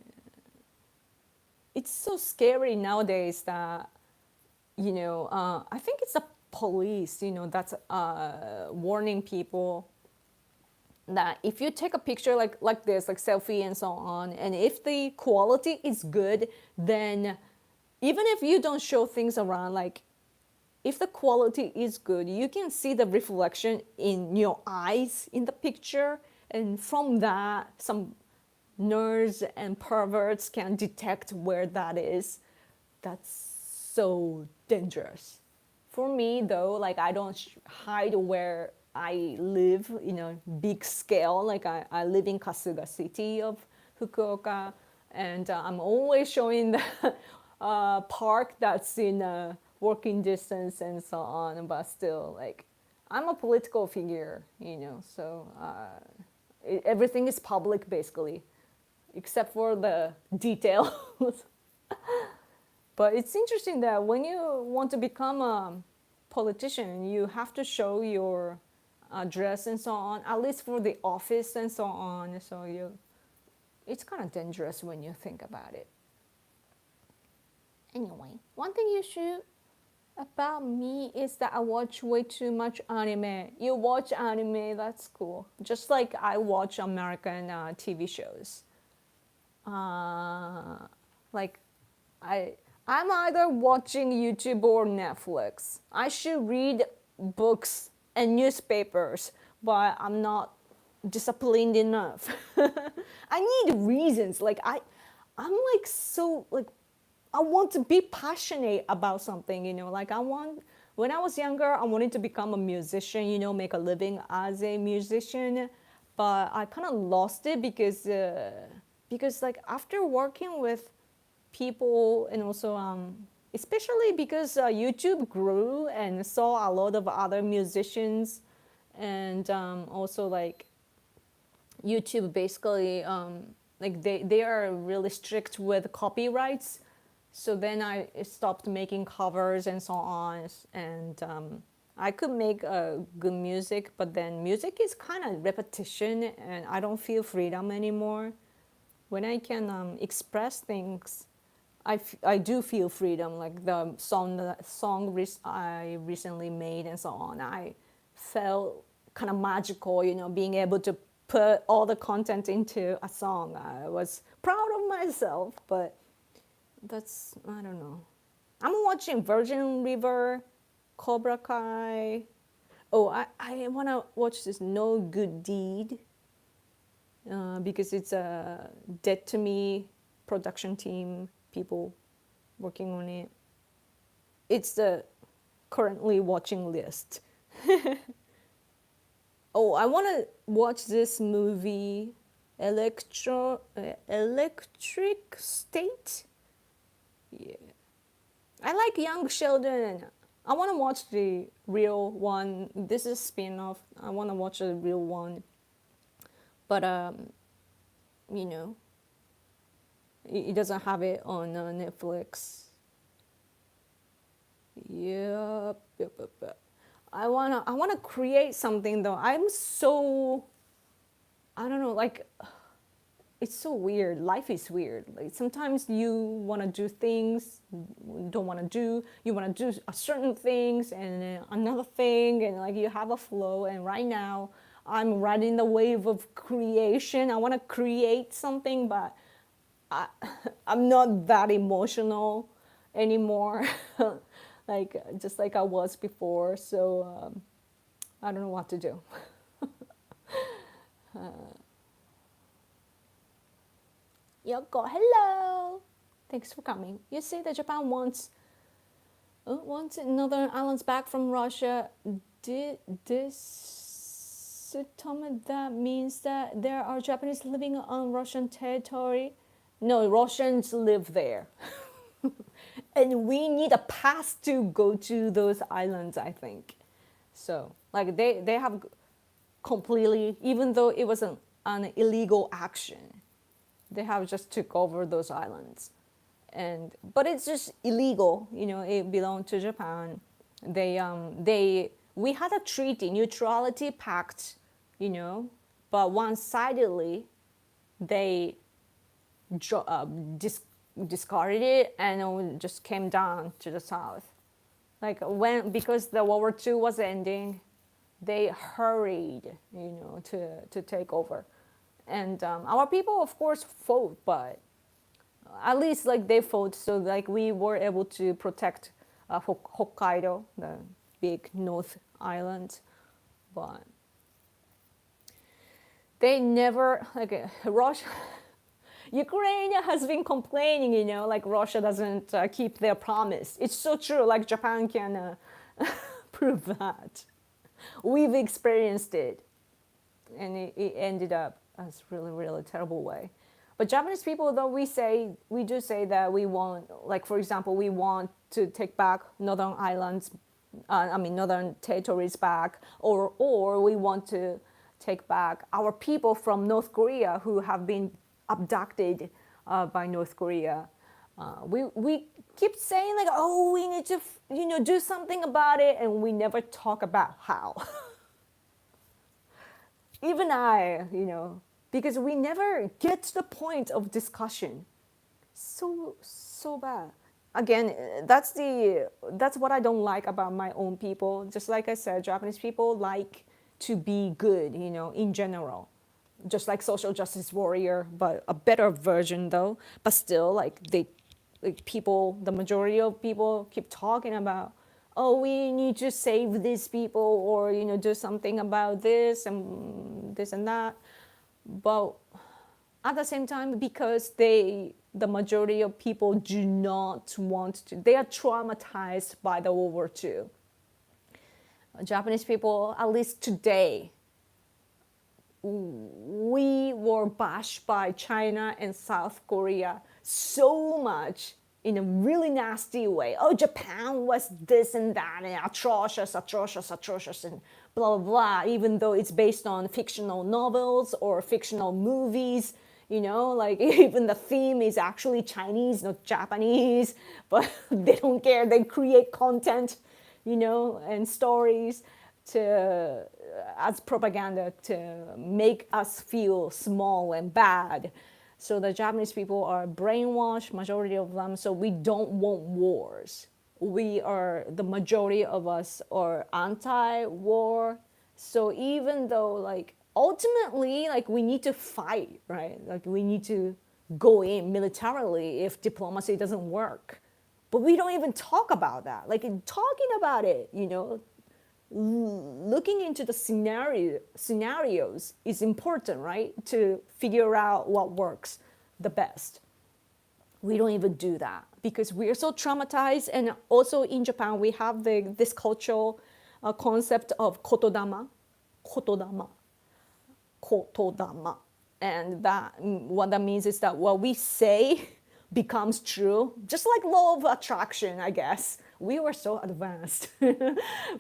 it's so scary nowadays that I think it's the police that's warning people that if you take a picture like this, like selfie and so on, and if the quality is good, then even if you don't show things around, like if the quality is good, you can see the reflection in your eyes in the picture, and from that some nerds and perverts can detect where that is. That's so dangerous. For me though, like I don't hide where I live, big scale. Like I live in Kasuga city of Fukuoka, and I'm always showing the park that's in walking distance and so on. But still, like I'm a political figure, so everything is public basically, except for the details. But it's interesting that when you want to become a politician, you have to show your address and so on, at least for the office and so on. So it's kind of dangerous when you think about it. Anyway, one thing you should about me is that I watch way too much anime. You watch anime, that's cool. Just like I watch American TV shows. Like I'm either watching YouTube or Netflix. I should read books and newspapers, but I'm not disciplined enough. I need reasons. Like I'm like so like I want to be passionate about something, like when I was younger, I wanted to become a musician, make a living as a musician, but I kind of lost it because like after working with people and also especially because YouTube grew and saw a lot of other musicians, and also like YouTube basically like they are really strict with copyrights. So then I stopped making covers and so on, and I could make good music, but then music is kind of repetition, and I don't feel freedom anymore. When I can express things, I do feel freedom. Like the song I recently made and so on, I felt kind of magical, being able to put all the content into a song. I was proud of myself, but that's, I don't know. I'm watching Virgin River, Cobra Kai. Oh, I want to watch this No Good Deed because it's a Dead to Me production team, people working on it. It's the currently watching list. Oh, I want to watch this movie, Electric State. Yeah, I like Young Sheldon. I want to watch the real one. This is a spin-off. I want to watch the real one. But you know, it doesn't have it on Netflix. Yep. I wanna create something though. I'm so, I don't know, like it's so weird. Life is weird. Like sometimes you want to do things, don't want to do. You want to do a certain things and then another thing, and like you have a flow. And right now, I'm riding the wave of creation. I want to create something, but I'm not that emotional anymore, like just like I was before. So I don't know what to do. Yoko, hello. Thanks for coming. You say that Japan wants northern islands back from Russia. Did this tell me that means that there are Japanese living on Russian territory? No, Russians live there. And we need a pass to go to those islands, I think. So, like they have completely, even though it was an illegal action, they have just took over those islands. But it's just illegal, it belonged to Japan. We had a treaty, neutrality pact, but one-sidedly they discarded it, and it just came down to the south. Like because the World War II was ending, they hurried, to take over. And our people, of course, fought, but at least like they fought, so like we were able to protect Hokkaido, the big North Island. But they never, like Russia, Ukraine has been complaining, like Russia doesn't keep their promise. It's so true, like Japan can prove that. We've experienced it, and it ended up as really, really terrible way. But Japanese people, though, we do say that we want, like for example, we want to take back northern islands, northern territories back, or we want to take back our people from North Korea who have been abducted by North Korea. We keep saying like, oh, we need to, do something about it, and we never talk about how. Even I, because we never get to the point of discussion. So bad. Again, that's what I don't like about my own people. Just like I said, Japanese people like to be good, in general. Just like social justice warrior, but a better version though. But still, the majority of people keep talking about, oh, we need to save these people, or do something about this and that. But at the same time, because the majority of people do not want to, they are traumatized by the World War II. Japanese people, at least today, we were bashed by China and South Korea so much in a really nasty way. Oh, Japan was this and that and atrocious, and blah, blah, blah, even though it's based on fictional novels or fictional movies, like even the theme is actually Chinese, not Japanese, but they don't care. They create content, and stories as propaganda to make us feel small and bad. So the Japanese people are brainwashed, majority of them, so we don't want wars. The majority of us are anti-war. So even though ultimately we need to fight, right? We need to go in militarily if diplomacy doesn't work. But we don't even talk about that. Talking about it, looking into the scenarios is important, right? To figure out what works the best. We don't even do that because we are so traumatized. And also in Japan, we have this cultural concept of kotodama. And what that means is that what we say becomes true, just like law of attraction, I guess. We were so advanced.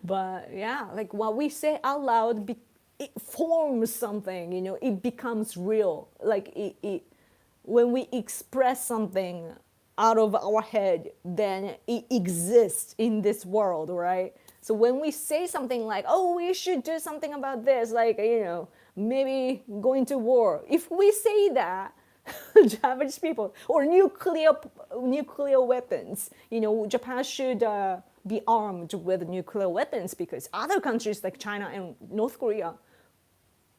But yeah, what we say out loud, it forms something, it becomes real. When we express something out of our head, then it exists in this world, right? So when we say something like, oh, we should do something about this, maybe going to war. If we say that, Japanese people, or nuclear weapons, Japan should be armed with nuclear weapons because other countries like China and North Korea,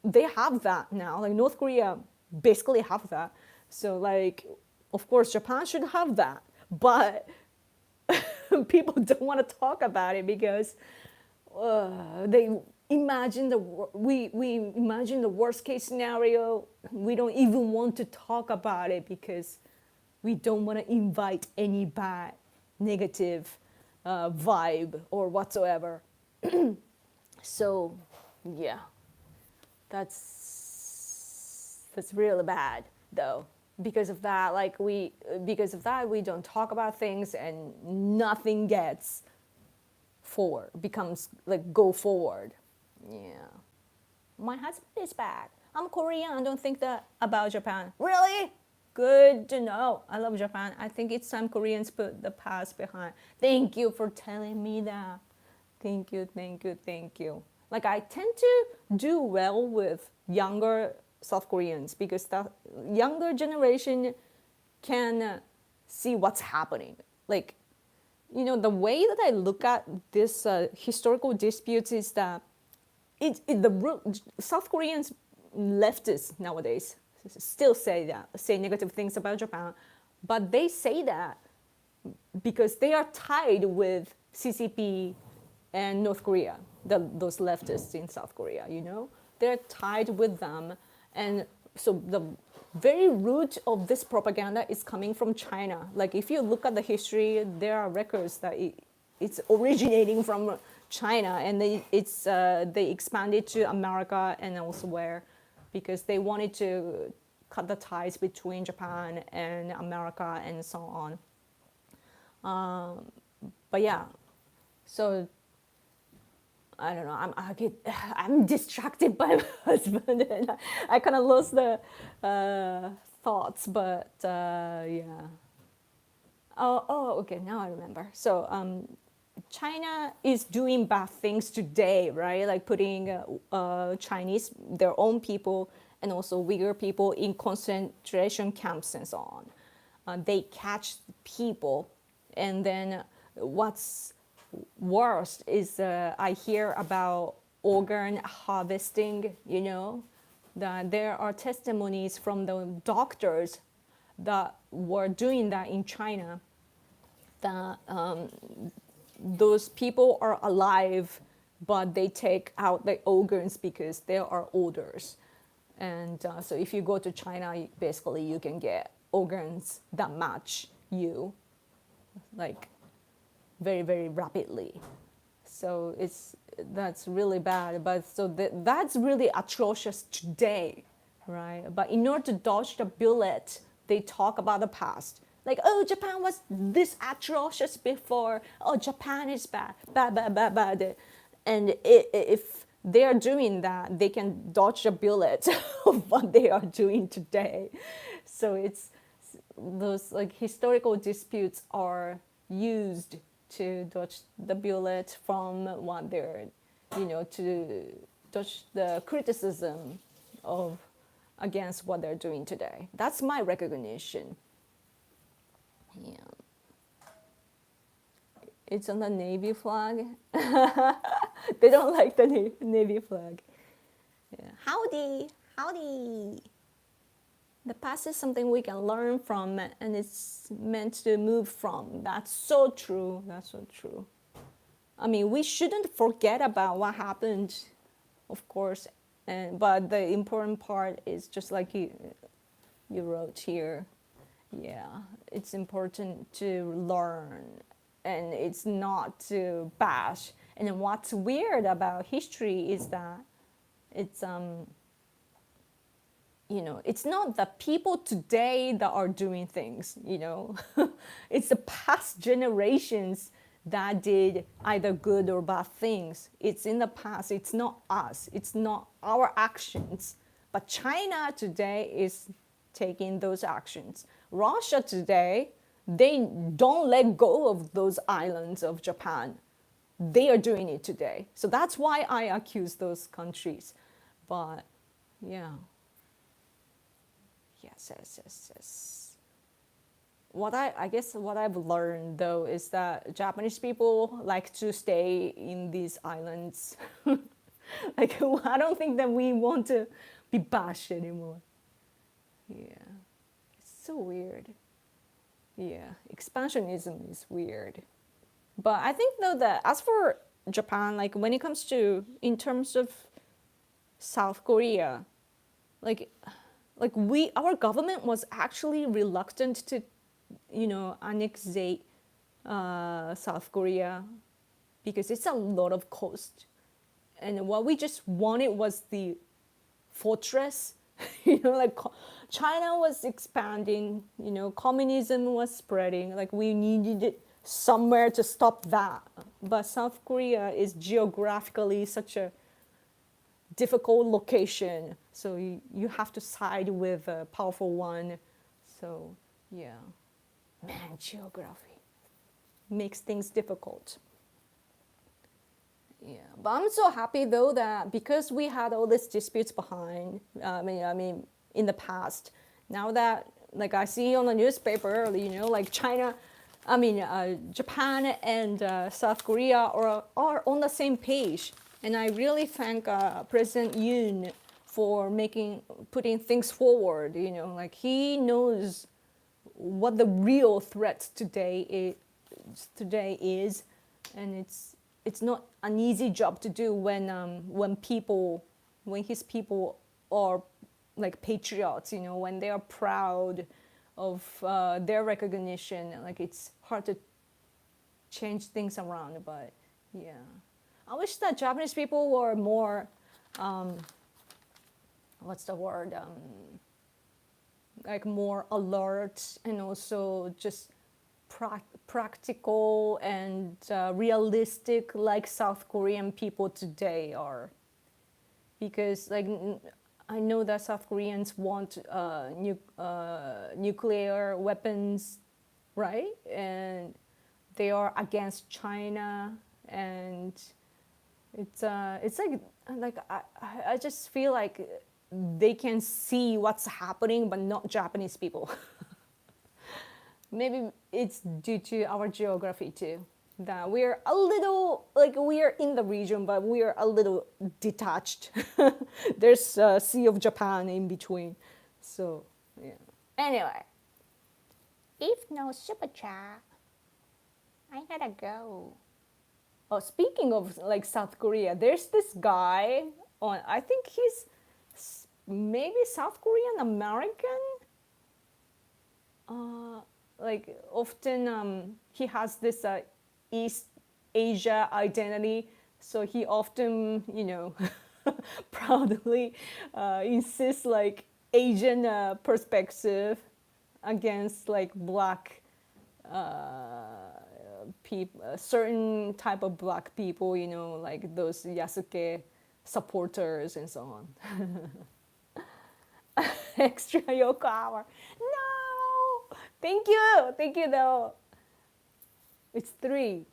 they have that now. North Korea basically have that. So of course Japan should have that, but people don't want to talk about it because they imagine we imagine the worst case scenario. We don't even want to talk about it because we don't want to invite any bad negative vibe or whatsoever. So yeah, that's really bad though. Because of that, we don't talk about things and nothing gets forward, becomes go forward. Yeah. My husband is back. I'm Korean. I don't think that about Japan. Really? Good to know. I love Japan. I think it's time Koreans put the past behind. Thank you for telling me that. Thank you. I tend to do well with younger South Koreans because the younger generation can see what's happening. The way that I look at this historical disputes is that South Koreans leftists nowadays still say negative things about Japan, but they say that because they are tied with CCP and North Korea, those leftists in South Korea, they're tied with them. And so the very root of this propaganda is coming from China. If you look at the history, there are records that it's originating from China, and they expanded to America and elsewhere because they wanted to cut the ties between Japan and America and so on. But yeah, so I don't know. I'm distracted by my husband, and I kind of lost the thoughts. But yeah. Oh, okay. Now I remember. So China is doing bad things today, right? Putting Chinese, their own people, and also Uyghur people in concentration camps and so on. They catch people, and then what's worst is I hear about organ harvesting, that there are testimonies from the doctors that were doing that in China, that those people are alive, but they take out the organs because they are odors. And so if you go to China, basically you can get organs that match you, very, very rapidly. So that's really bad. But so that's really atrocious today, right? But in order to dodge the bullet, they talk about the past. Like, oh, Japan was this atrocious before. Oh, Japan is bad, bad, bad, bad, bad. And if they are doing that, they can dodge a bullet of what they are doing today. So it's those like historical disputes are used to dodge the bullet from what they're, to dodge the criticism of against what they're doing today. That's my recognition. Yeah. It's on the Navy flag. They don't like the Navy flag. Yeah. Howdy, howdy. The past is something we can learn from, and it's meant to move from. That's so true. That's so true. I mean, we shouldn't forget about what happened, of course, but the important part is just like you wrote here. Yeah, it's important to learn, and it's not to bash. And then what's weird about history is that it's it's not the people today that are doing things, it's the past generations that did either good or bad things. It's in the past. It's not us. It's not our actions. But China today is taking those actions. Russia today, they don't let go of those islands of Japan. They are doing it today. So that's why I accuse those countries. But yeah. Yes. I guess what I've learned though is that Japanese people like to stay in these islands. Like, I don't think that we want to be bashed anymore. Yeah, it's so weird. Yeah, expansionism is weird. But I think though that as for Japan, like when it comes to, in terms of South Korea, like our government was actually reluctant to, annexate South Korea because it's a lot of cost. And what we just wanted was the fortress. Like China was expanding, communism was spreading, like we needed somewhere to stop that. But South Korea is geographically such a difficult location, so you have to side with a powerful one. So yeah, man, geography makes things difficult. Yeah, but I'm so happy though that because we had all these disputes behind, I mean, in the past, now that like I see on the newspaper, like China, Japan and South Korea are on the same page. And I really thank President Yoon for putting things forward. Like he knows what the real threat today is, and it's not an easy job to do when his people are like patriots. When they are proud of their recognition. Like it's hard to change things around, but yeah. I wish that Japanese people were more, what's the word, like more alert and also just practical and realistic like South Korean people today are. Because like I know that South Koreans want nuclear weapons, right? And they are against China, and it's like I just feel like they can see what's happening, but not Japanese people. Maybe it's due to our geography too, that we're a little like we're in the region, but we're a little detached. There's a Sea of Japan in between, so yeah. Anyway, if no super chat, I gotta go. Oh, speaking of like South Korea, there's this guy on, I think he's maybe South Korean American. Like often he has this East Asia identity, so he often, proudly insists like Asian perspective. against like black people, certain type of black people, you know, like those Yasuke supporters and so on. Extra Yoko hour. No! Thank you though. It's 3.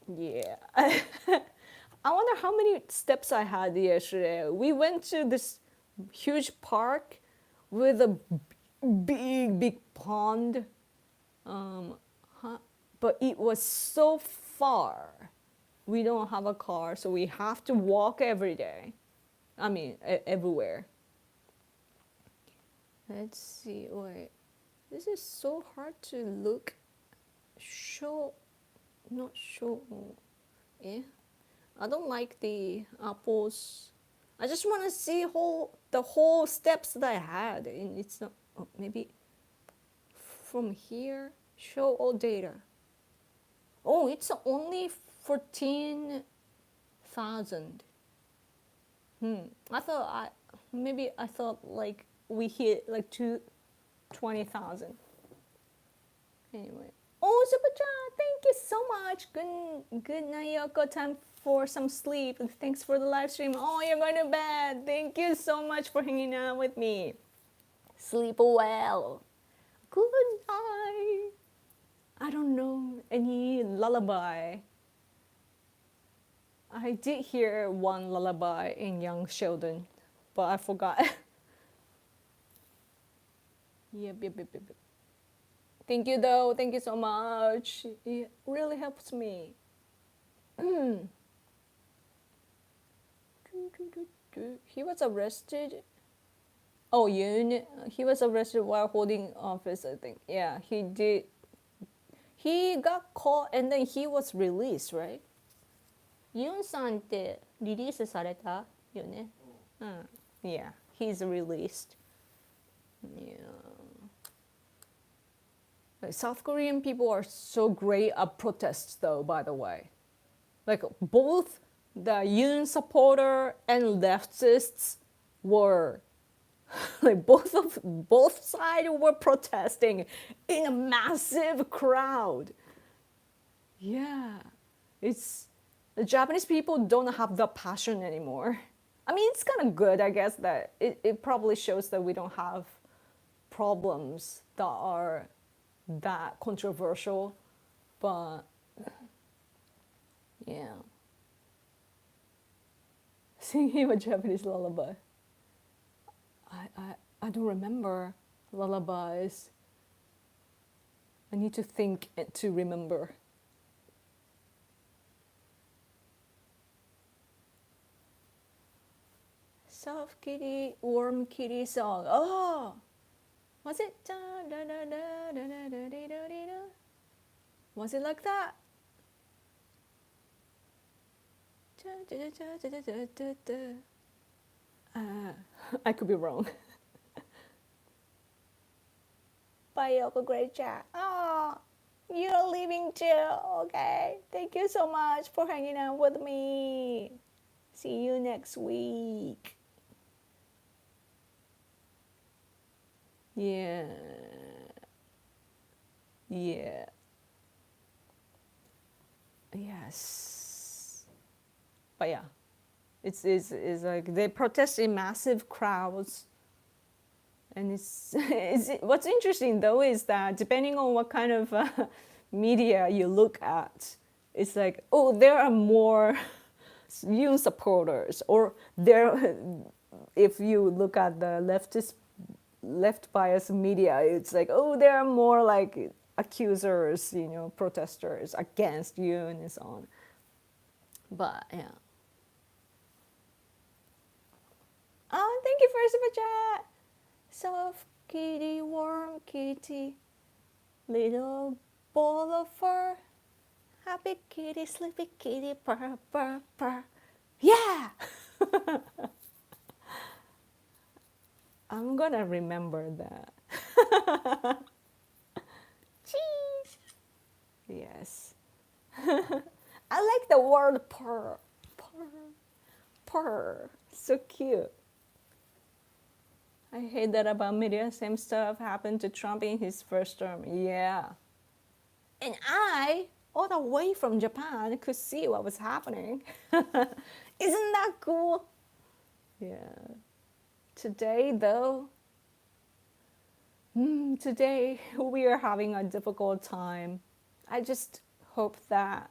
Yeah. I wonder how many steps I had yesterday. We went to this huge park with a big pond. But it was so far. We don't have a car, so we have to walk every day. I mean, everywhere. Let's see. Wait. This is so hard to look. Not show. Yeah. I don't like the apples. I just want to see the whole steps that I had, and it's not. Oh, maybe from here. Show all data. Oh, it's only 14,000. I thought I thought like we hit like 20,000. Anyway. Oh, Super Chat, thank you so much. Good night, Yoko. Time for some sleep. Thanks for the live stream. Oh, you're going to bed. Thank you so much for hanging out with me. Sleep well. Good night. I don't know any lullaby. I did hear one lullaby in Young Sheldon, but I forgot. Yep. Thank you though. Thank you so much. It really helps me. He was arrested. Oh, Yoon. He was arrested while holding office, I think. Yeah, he did. He got caught and then he was released, right? ユンさんってリリースされたよね。Yeah, he's released. Yeah. Like, South Korean people are so great at protests, though. By the way, like both the Yoon supporter and leftists were like both sides were protesting in a massive crowd. Yeah, it's the Japanese people don't have the passion anymore. I mean, it's kind of good, I guess, that it probably shows that we don't have problems that are that controversial, but yeah. Singing a Japanese lullaby. I don't remember lullabies. I need to think to remember. Soft kitty, warm kitty song. Oh, was it? Was it like that? I could be wrong. Bye, Yoko. Great chat. Oh, you're leaving too. Okay. Thank you so much for hanging out with me. See you next week. Yeah. Yes. But yeah, it's like they protest in massive crowds, and it's what's interesting though is that depending on what kind of media you look at, it's like, oh, there are more Yoon supporters, or there, if you look at the left bias media, it's like, oh, there are more like accusers, you know, protesters against Yoon and so on. But yeah. Oh, thank you for super chat. Soft kitty, warm kitty, little ball of fur, happy kitty, sleepy kitty, purr, purr, purr. Yeah! I'm gonna remember that. Cheese! Yes. I like the word purr. Purr. Purr. So cute. I hate that about media. Same stuff happened to Trump in his first term. Yeah. And I, all the way from Japan, could see what was happening. Isn't that cool? Yeah. Today, though, today we are having a difficult time. I just hope that,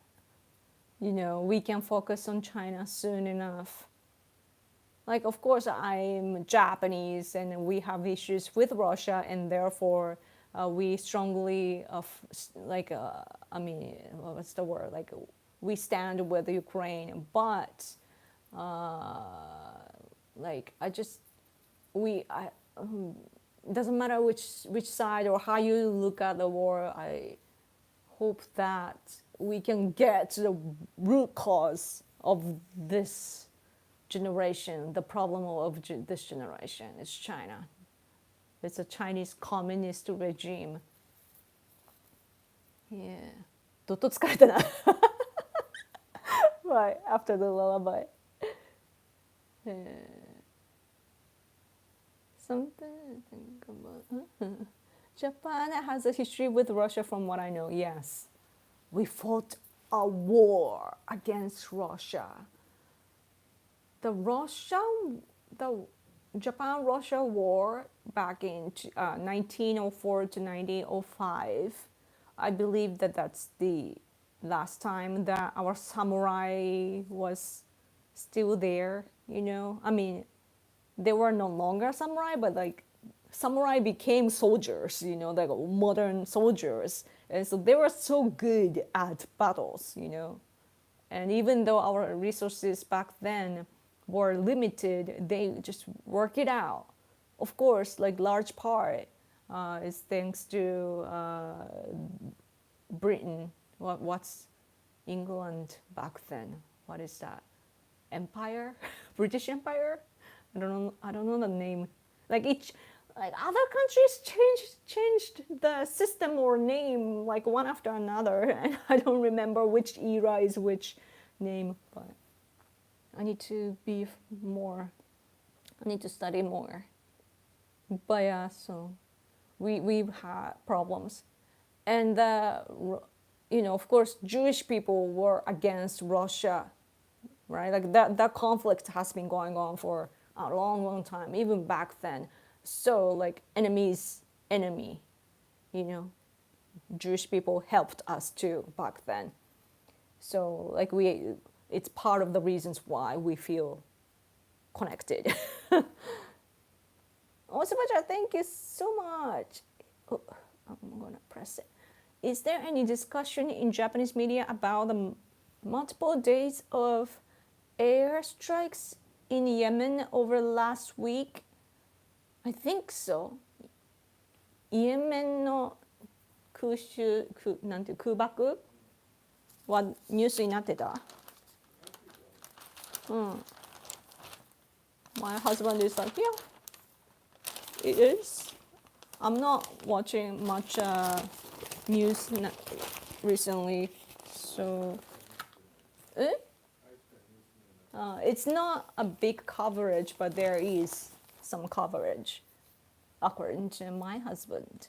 we can focus on China soon enough. Like, of course, I'm Japanese and we have issues with Russia, and therefore we strongly, what's the word? Like, we stand with Ukraine, but it doesn't matter which side or how you look at the war. I hope that we can get to the root cause of this generation. The problem of this generation is China. It's a Chinese communist regime. Yeah. どっと疲れたな Right, after the lullaby. Something to think about. Japan has a history with Russia from what I know, yes. We fought a war against Russia. The Japan-Russia war back in 1904 to 1905, I believe that's the last time that our samurai was still there, I mean, they were no longer samurai, but like samurai became soldiers, like modern soldiers. And so they were so good at battles, And even though our resources back then were limited, they just work it out. Of course, like large part is thanks to Britain. What's England back then? What is that? Empire? British Empire? I don't know the name. Like other countries changed the system or name like one after another, and I don't remember which era is which name, but I need to study more. But yeah, so we've had problems. And, of course, Jewish people were against Russia, right? Like that conflict has been going on for a long, long time, even back then. So like enemy's enemy, Jewish people helped us too back then. So like it's part of the reasons why we feel connected. Osabacha, thank you so much. Oh, I'm gonna press it. Is there any discussion in Japanese media about the multiple days of airstrikes in Yemen over last week? I think so. イエメンの空爆はニュースになってた。My husband is like, yeah, it is. I'm not watching much news recently, so it's not a big coverage, but there is some coverage, according to my husband.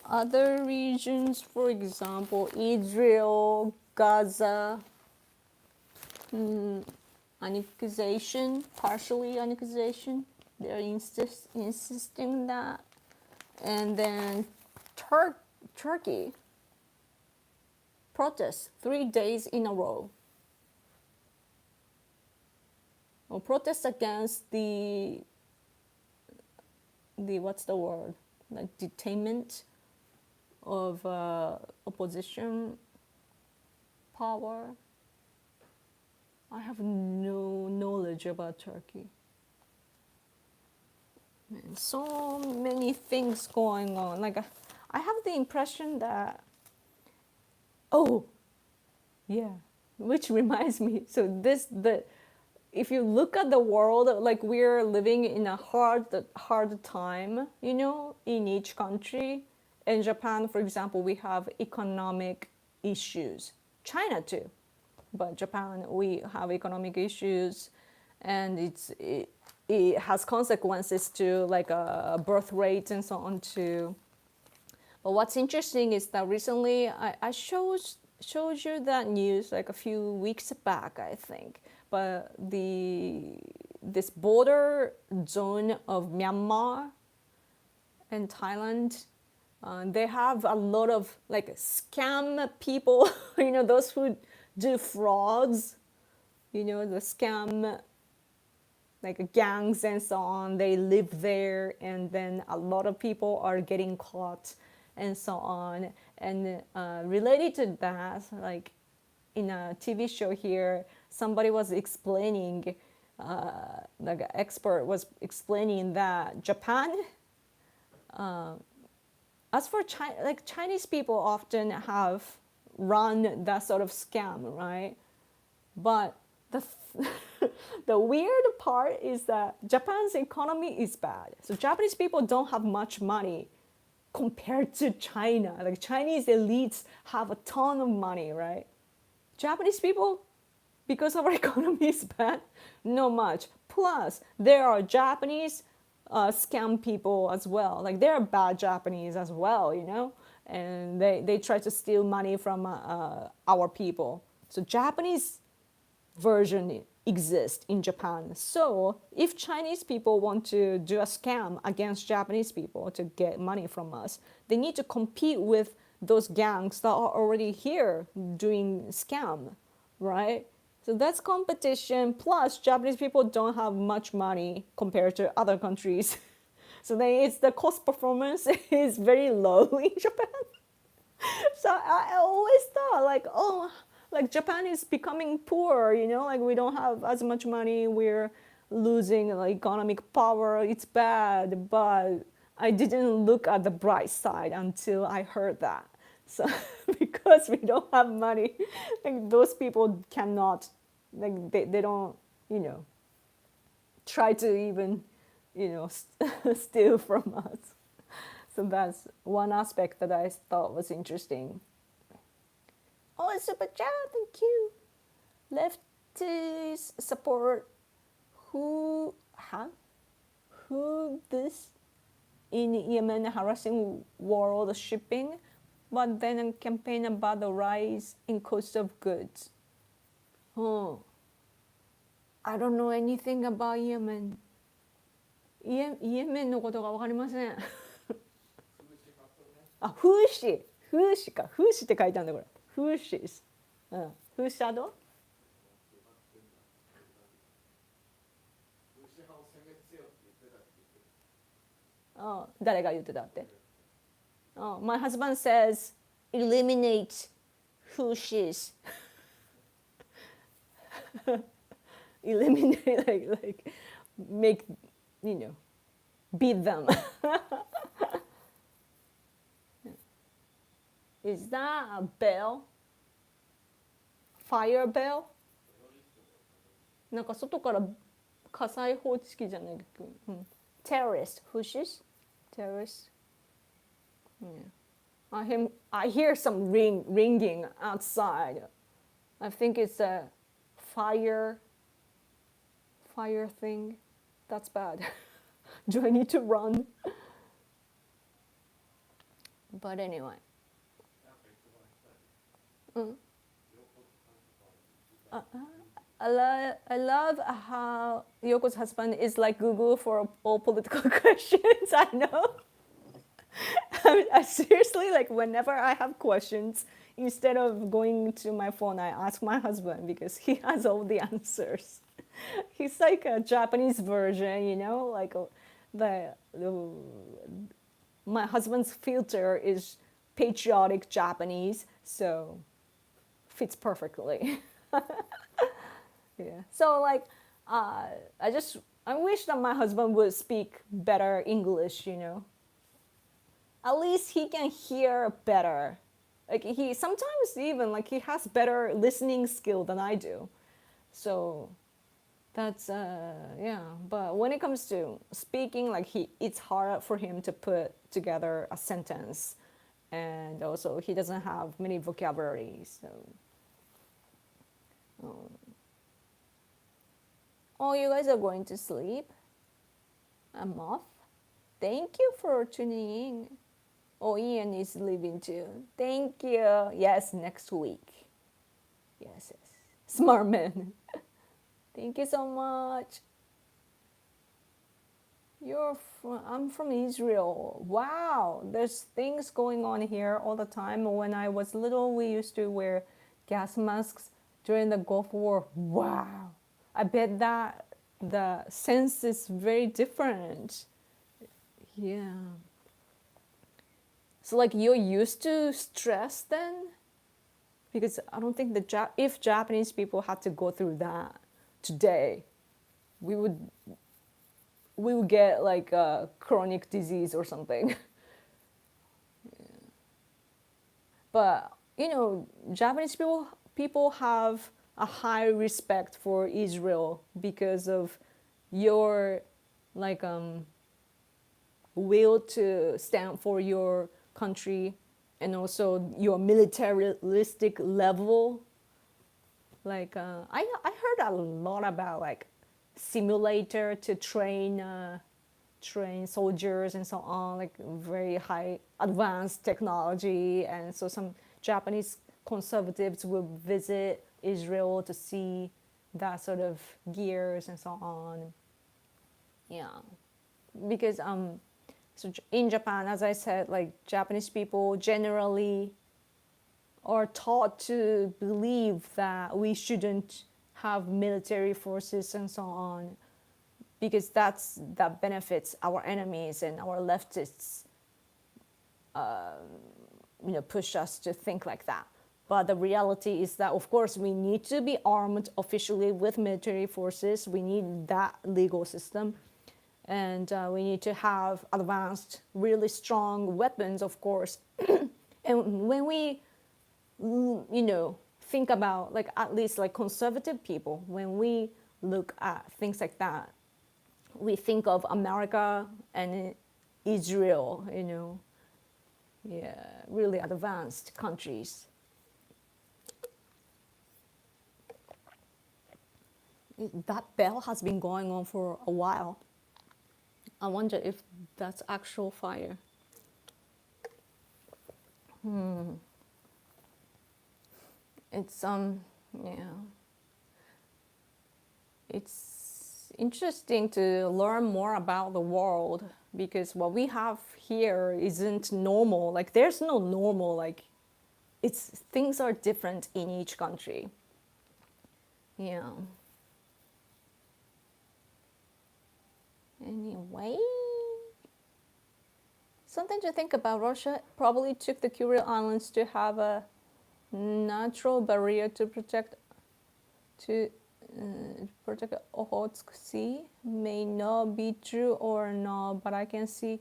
Other regions, for example, Israel, Gaza, annexation, partially annexation. They're insisting that. And then Turkey, protests 3 days in a row. Or protests against the what's the word? Like detainment of opposition power. I have no knowledge about Turkey. And so many things going on. Like I have the impression that, which reminds me. So if you look at the world, like we're living in a hard time, in each country. In Japan, for example, we have economic issues. China too. But Japan, we have economic issues. and it has consequences to like birth rates and so on too. But what's interesting is that recently I showed you that news like a few weeks back, I think. But this border zone of Myanmar and Thailand, they have a lot of like scam people, those who do frauds, the scam like gangs and so on. They live there, and then a lot of people are getting caught and so on. And related to that, like in a TV show here, somebody was explaining, like an expert was explaining that Japan, as for China, like Chinese people often have run that sort of scam, right? But the the weird part is that Japan's economy is bad. So Japanese people don't have much money compared to China. Like Chinese elites have a ton of money, right? Japanese people, because our economy is bad, not much. Plus, there are Japanese scam people as well. Like there are bad Japanese as well, and they try to steal money from our people. So Japanese version exists in Japan. So if Chinese people want to do a scam against Japanese people to get money from us, they need to compete with those gangs that are already here doing scam, right? So that's competition. Plus, Japanese people don't have much money compared to other countries. So then it's the cost performance is very low in Japan. So I always thought like, like Japan is becoming poor, like we don't have as much money, we're losing like economic power, it's bad. But I didn't look at the bright side until I heard that. So because we don't have money, like those people cannot, like they don't, try to even, steal from us. So that's one aspect that I thought was interesting. Oh, super chat, thank you. Lefties support who this in Yemen harassing world shipping, but then a campaign about the rise in cost of goods. Oh, I don't know anything about Yemen. イエメンのことが分かりません。あ、風刺か。風刺って書いてあるんだこれ。風刺です。うん。風刺アド？あ、誰が言ってたって？Oh, my husband says eliminate whooshes. Eliminate like make, beat them. Is that a bell? Fire bell? なんか外から火災報知器じゃないけど、terrorist whooshes? Terrorist? Yeah. I hear some ringing outside. I think it's a fire thing. That's bad. Do I need to run? But anyway. I love how Yoko's husband is like Google for all political questions. I know. I seriously, like whenever I have questions, instead of going to my phone, I ask my husband because he has all the answers. He's like a Japanese version, like my husband's filter is patriotic Japanese, so fits perfectly. Yeah. So like, I wish that my husband would speak better English, At least he can hear better. Like he sometimes even like he has better listening skill than I do. So that's yeah. But when it comes to speaking, like it's hard for him to put together a sentence, and also he doesn't have many vocabulary. So Oh, you guys are going to sleep? I'm off. Thank you for tuning in. Oh, Ian is leaving too. Thank you. Yes, next week. Yes, yes. Smart man. Thank you so much. I'm from Israel. Wow, there's things going on here all the time. When I was little, we used to wear gas masks during the Gulf War. Wow, I bet that the sense is very different. Yeah. So like you're used to stress then? Because I don't think if Japanese people had to go through that today, we would get like a chronic disease or something. But Japanese people have a high respect for Israel because of your like will to stand for your country and also your militaristic level. Like I heard a lot about like simulator to train soldiers and so on, like very high advanced technology. And so some Japanese conservatives will visit Israel to see that sort of gears and so on. Yeah, because so in Japan, as I said, like Japanese people generally are taught to believe that we shouldn't have military forces and so on because that benefits our enemies, and our leftists push us to think like that. But the reality is that of course we need to be armed officially with military forces. We need that legal system, and we need to have advanced really strong weapons, of course. And when we think about, like, at least like conservative people, when we look at things like that, we think of America and Israel, yeah, really advanced countries. That bell has been going on for a while. I wonder if that's actual fire. It's yeah. It's interesting to learn more about the world because what we have here isn't normal. Like there's no normal, like things are different in each country. Yeah. Anyway, something to think about. Russia probably took the Kuril Islands to have a natural barrier to protect Okhotsk Sea. May not be true or not, but I can see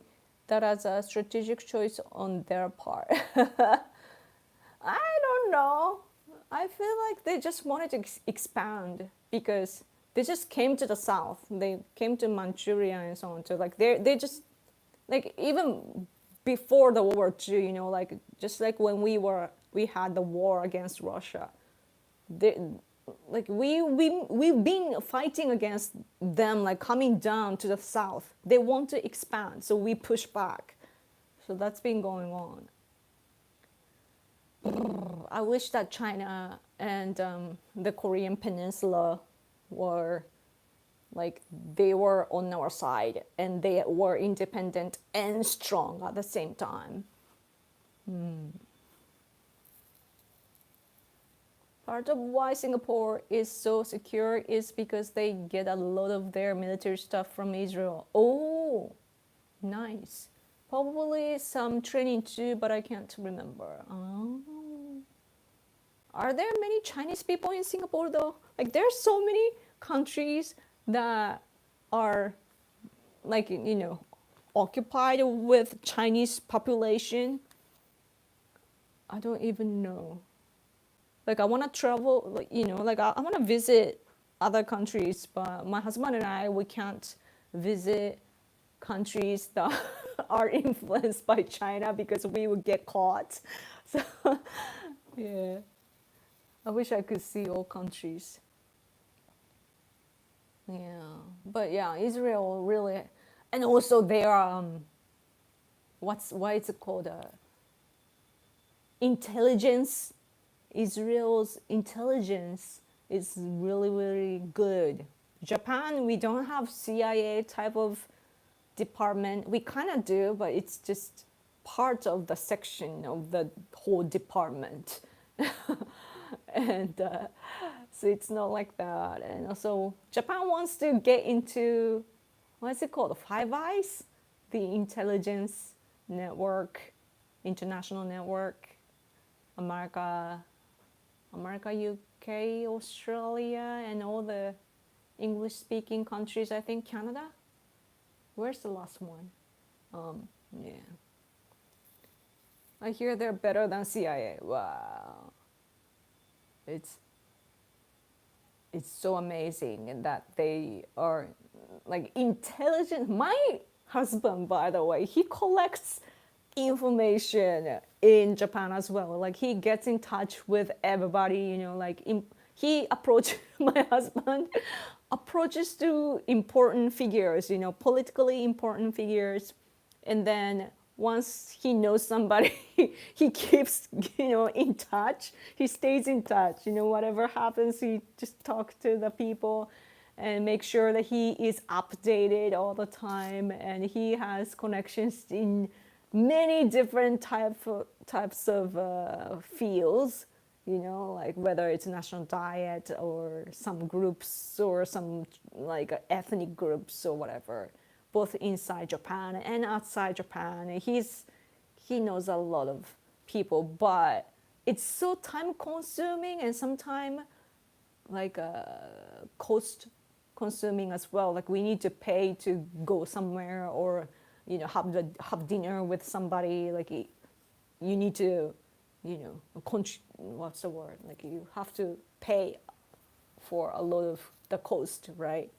that as a strategic choice on their part. I don't know. I feel like they just wanted to expand because they just came to the south. They came to Manchuria and so on. So like they just like even before the World War II, like just like when we had the war against Russia, they, like we've been fighting against them, like coming down to the south. They want to expand, so we push back. So that's been going on. I wish that China and the Korean Peninsula were like they were on our side and they were independent and strong at the same time. Part of why Singapore is so secure is because they get a lot of their military stuff from Israel. Oh, nice. Probably some training too, but I can't remember. Oh. Are there many Chinese people in Singapore though? Like there's so many countries that are like, occupied with Chinese population. I don't even know. Like I want to travel, like I want to visit other countries, but my husband and I, we can't visit countries that are influenced by China because we would get caught. So yeah, I wish I could see all countries. Yeah, but yeah, Israel really, and also they are why is it called intelligence. Israel's intelligence is really really good. Japan, we don't have CIA type of department. We kind of do, but it's just part of the section of the whole department. And so it's not like that. And also Japan wants to get into, what is it called, Five Eyes, the intelligence network, international network, America, UK, Australia, and all the English speaking countries. I think Canada. Where's the last one? Yeah, I hear they're better than CIA. Wow, it's so amazing that they are like intelligent. My husband, by the way, he collects information in Japan as well. Like he gets in touch with everybody, like he approach my husband approaches to important figures, politically important figures, and then once he knows somebody, he keeps, in touch. He stays in touch. Whatever happens, he just talks to the people and make sure that he is updated all the time. And he has connections in many different types of fields. Like whether it's national diet or some groups or some like ethnic groups or whatever, both inside Japan and outside Japan. He knows a lot of people, but it's so time consuming and sometimes like cost consuming as well. Like we need to pay to go somewhere or have dinner with somebody. Like you need to what's the word? Like you have to pay for a lot of the cost, right?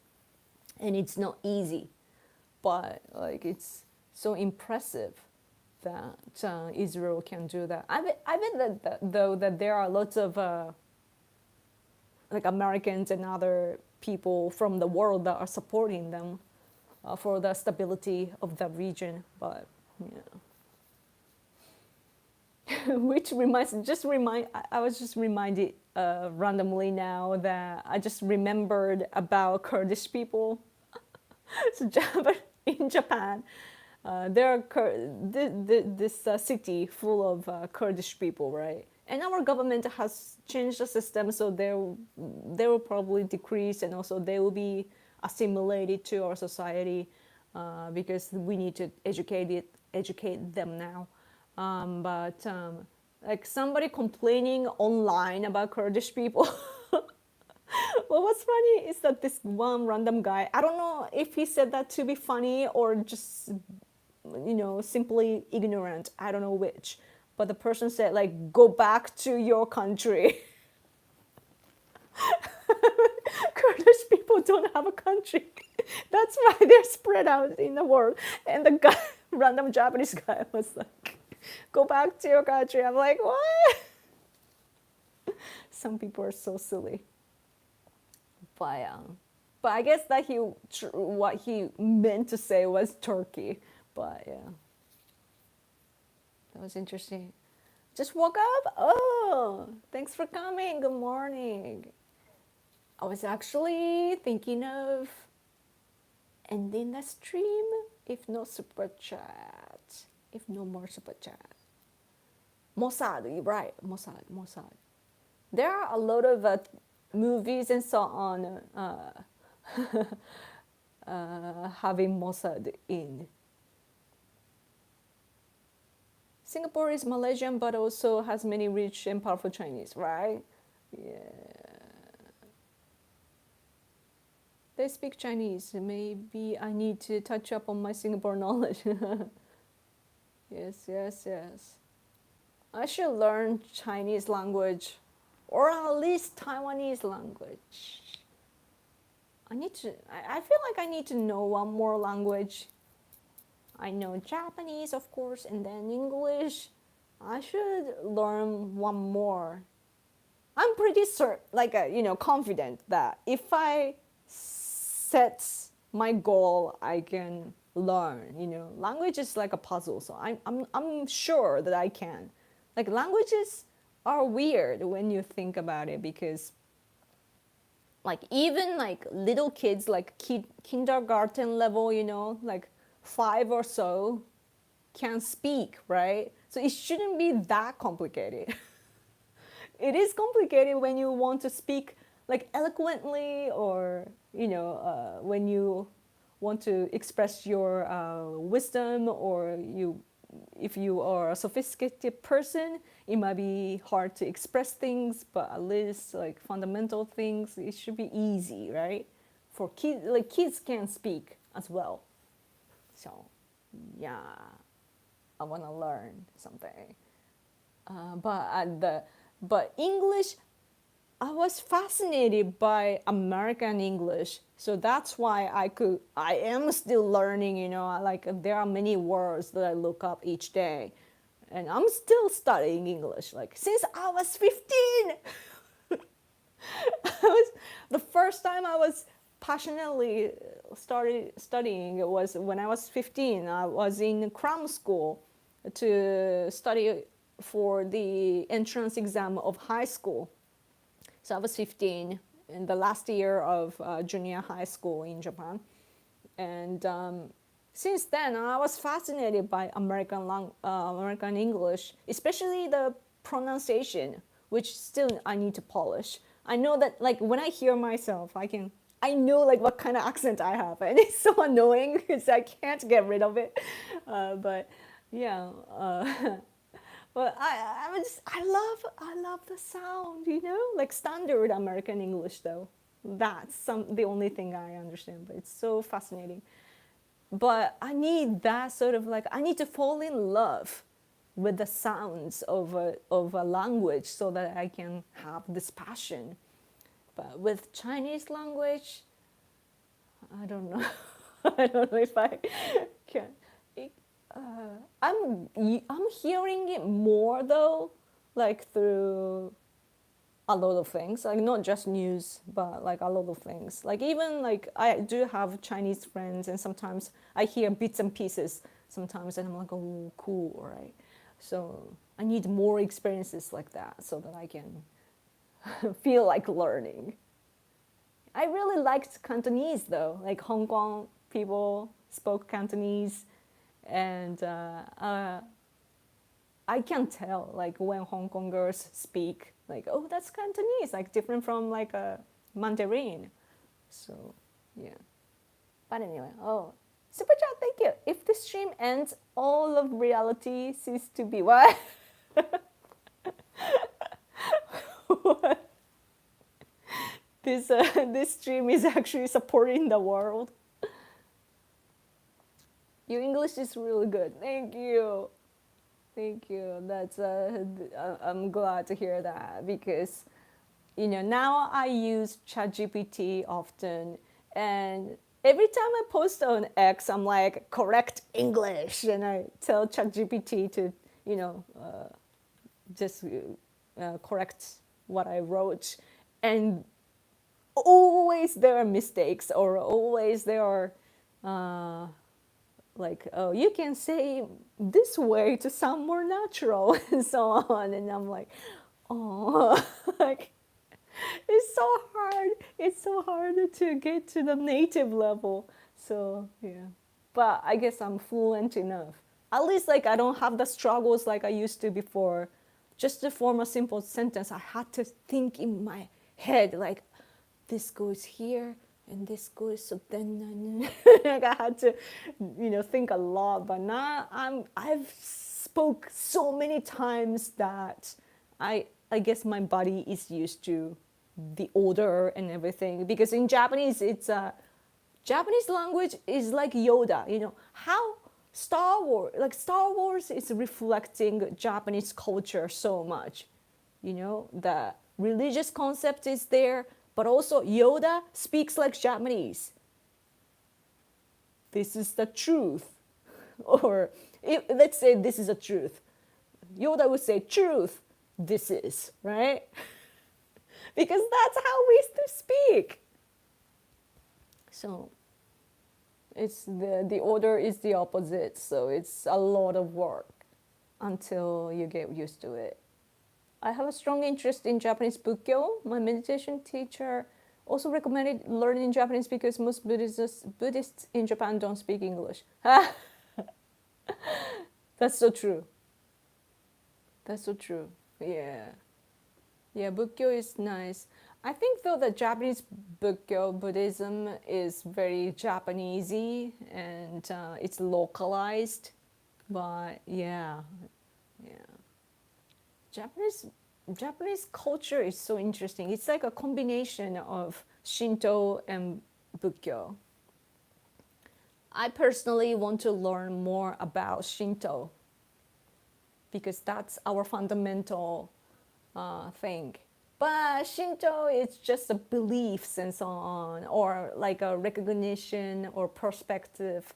And it's not easy, but like it's so impressive that Israel can do that. I bet that though that there are lots of like Americans and other people from the world that are supporting them for the stability of the region, but which I was just reminded randomly now that I just remembered about Kurdish people. So in Japan, there are this city full of Kurdish people, right? And our government has changed the system, so they will probably decrease, and also they will be assimilated to our society because we need to educate them now. But like somebody complaining online about Kurdish people. What was funny is that this one random guy, I don't know if he said that to be funny or just, simply ignorant. I don't know which. But the person said, like, go back to your country. Kurdish people don't have a country. That's why they're spread out in the world. And the guy, random Japanese guy, was like, go back to your country. I'm like, what? Some people are so silly. But I guess that what he meant to say was Turkey. But yeah, that was interesting. Just woke up? Oh, thanks for coming. Good morning. I was actually thinking of ending the stream if no super chat. If no more super chat. Mossad, right? Mossad. There are a lot of movies and so on having Mossad in. Singapore is Malaysian, but also has many rich and powerful Chinese, right? Yeah. They speak Chinese. Maybe I need to touch up on my Singapore knowledge. Yes. I should learn Chinese language, or at least Taiwanese language. I feel like I need to know one more language. I know Japanese, of course, and then English. I should learn one more. I'm pretty confident that if I sets my goal, I can learn. Language is like a puzzle, so I'm sure that I can. Like, languages are weird when you think about it, because like even like little kids, like kindergarten level, like 5 or so, can speak, right? So it shouldn't be that complicated. It is complicated when you want to speak like eloquently, or when you want to express your wisdom, or if you are a sophisticated person, it might be hard to express things, but at least like fundamental things, it should be easy, right? For kids, like kids can speak as well. So yeah, I want to learn something. But English, I was fascinated by American English, so that's why I am still learning. Like there are many words that I look up each day, and I'm still studying English. Like since I was 15, the first time I was passionately started studying was when I was 15. I was in cram school to study for the entrance exam of high school. So I was 15 in the last year of junior high school in Japan. And since then, I was fascinated by American English, especially the pronunciation, which still I need to polish. I know that like when I hear myself, I know like what kind of accent I have, and it's so annoying because I can't get rid of it. But yeah. But I love the sound, like standard American English though. That's the only thing I understand, but it's so fascinating. But I need that sort of like, I need to fall in love with the sounds of a language so that I can have this passion. But with Chinese language, I don't know. I don't know if I can. I'm hearing it more though, like through a lot of things, like not just news, but like a lot of things. Like even like I do have Chinese friends, and sometimes I hear bits and pieces sometimes, and I'm like, oh, cool, right? So I need more experiences like that so that I can feel like learning. I really liked Cantonese though, like Hong Kong people spoke Cantonese. And I can tell like when Hong Kongers speak, like, oh, that's Cantonese, like different from like a Mandarin. So yeah. But anyway, oh, super chat, thank you. If this stream ends, all of reality ceases to be. What? What? This stream is actually supporting the world. Your English is really good. Thank you. Thank you. That's I'm glad to hear that, because now I use ChatGPT often, and every time I post on X, I'm like, correct English, and I tell ChatGPT to just correct what I wrote, and always there are mistakes, or always there are like, oh, you can say this way to sound more natural, and so on. And I'm like, oh, like, it's so hard. It's so hard to get to the native level. So yeah, but I guess I'm fluent enough. At least like I don't have the struggles like I used to before. Just to form a simple sentence, I had to think in my head like, this goes here and this goes, so then like I had to think a lot. But now I've spoke so many times that I guess my body is used to the order and everything, because in Japanese it's Japanese language is like Yoda, how Star Wars is reflecting Japanese culture so much. The religious concept is there, but also Yoda speaks like Japanese. This is the truth. Or let's say this is a truth. Yoda would say, truth, this is, right? Because that's how we used to speak. So it's the order is the opposite. So it's a lot of work until you get used to it. I have a strong interest in Japanese Bukkyo. My meditation teacher also recommended learning Japanese because most Buddhists in Japan don't speak English. That's so true. That's so true. Yeah. Yeah, Bukkyo is nice. I think though the Japanese Bukkyo Buddhism is very Japanesey and it's localized. But yeah, yeah. Japanese Japanese culture is so interesting. It's like a combination of Shinto and Bukkyo. I personally want to learn more about Shinto because that's our fundamental thing. But Shinto is just a beliefs and so on, or like a recognition or perspective,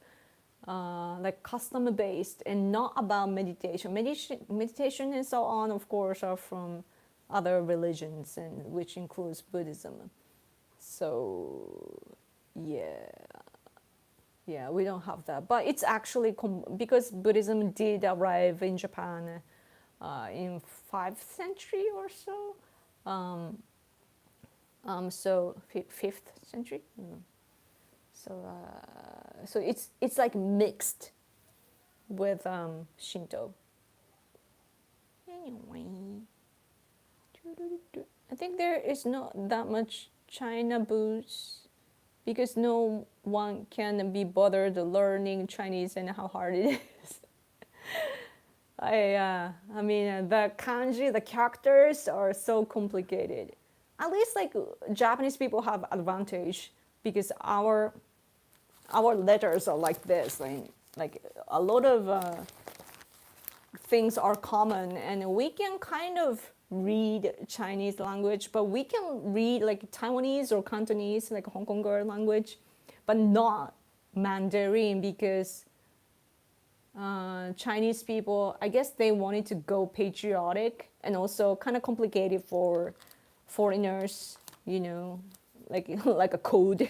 like custom based and not about meditation. Meditation and so on, of course, are from other religions, and which includes Buddhism. So, yeah. Yeah, we don't have that. But it's actually, because Buddhism did arrive in Japan in 5th century or so. So 5th century. So it's like mixed with Shinto. Anyway, I think there is not that much China booze because no one can be bothered learning Chinese and how hard it is. I mean, the kanji, the characters are so complicated. At least like Japanese people have advantage because our letters are like this. Like a lot of things are common, and we can kind of read Chinese language, but we can read like Taiwanese or Cantonese, like Hong Konger language, but not Mandarin because Chinese people, I guess they wanted to go patriotic and also kind of complicated for foreigners, you know, like like a code.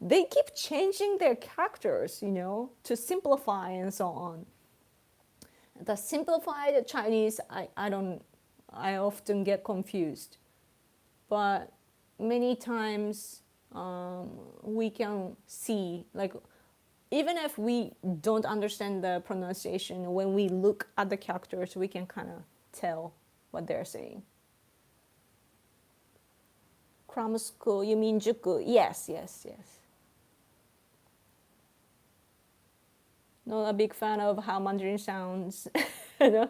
They keep changing their characters, you know, to simplify and so on. The simplified Chinese, I often get confused. But many times we can see, like, even if we don't understand the pronunciation, when we look at the characters, we can kind of tell what they're saying. Grammar school, you mean Juku? Yes. Not a big fan of how Mandarin sounds. You know?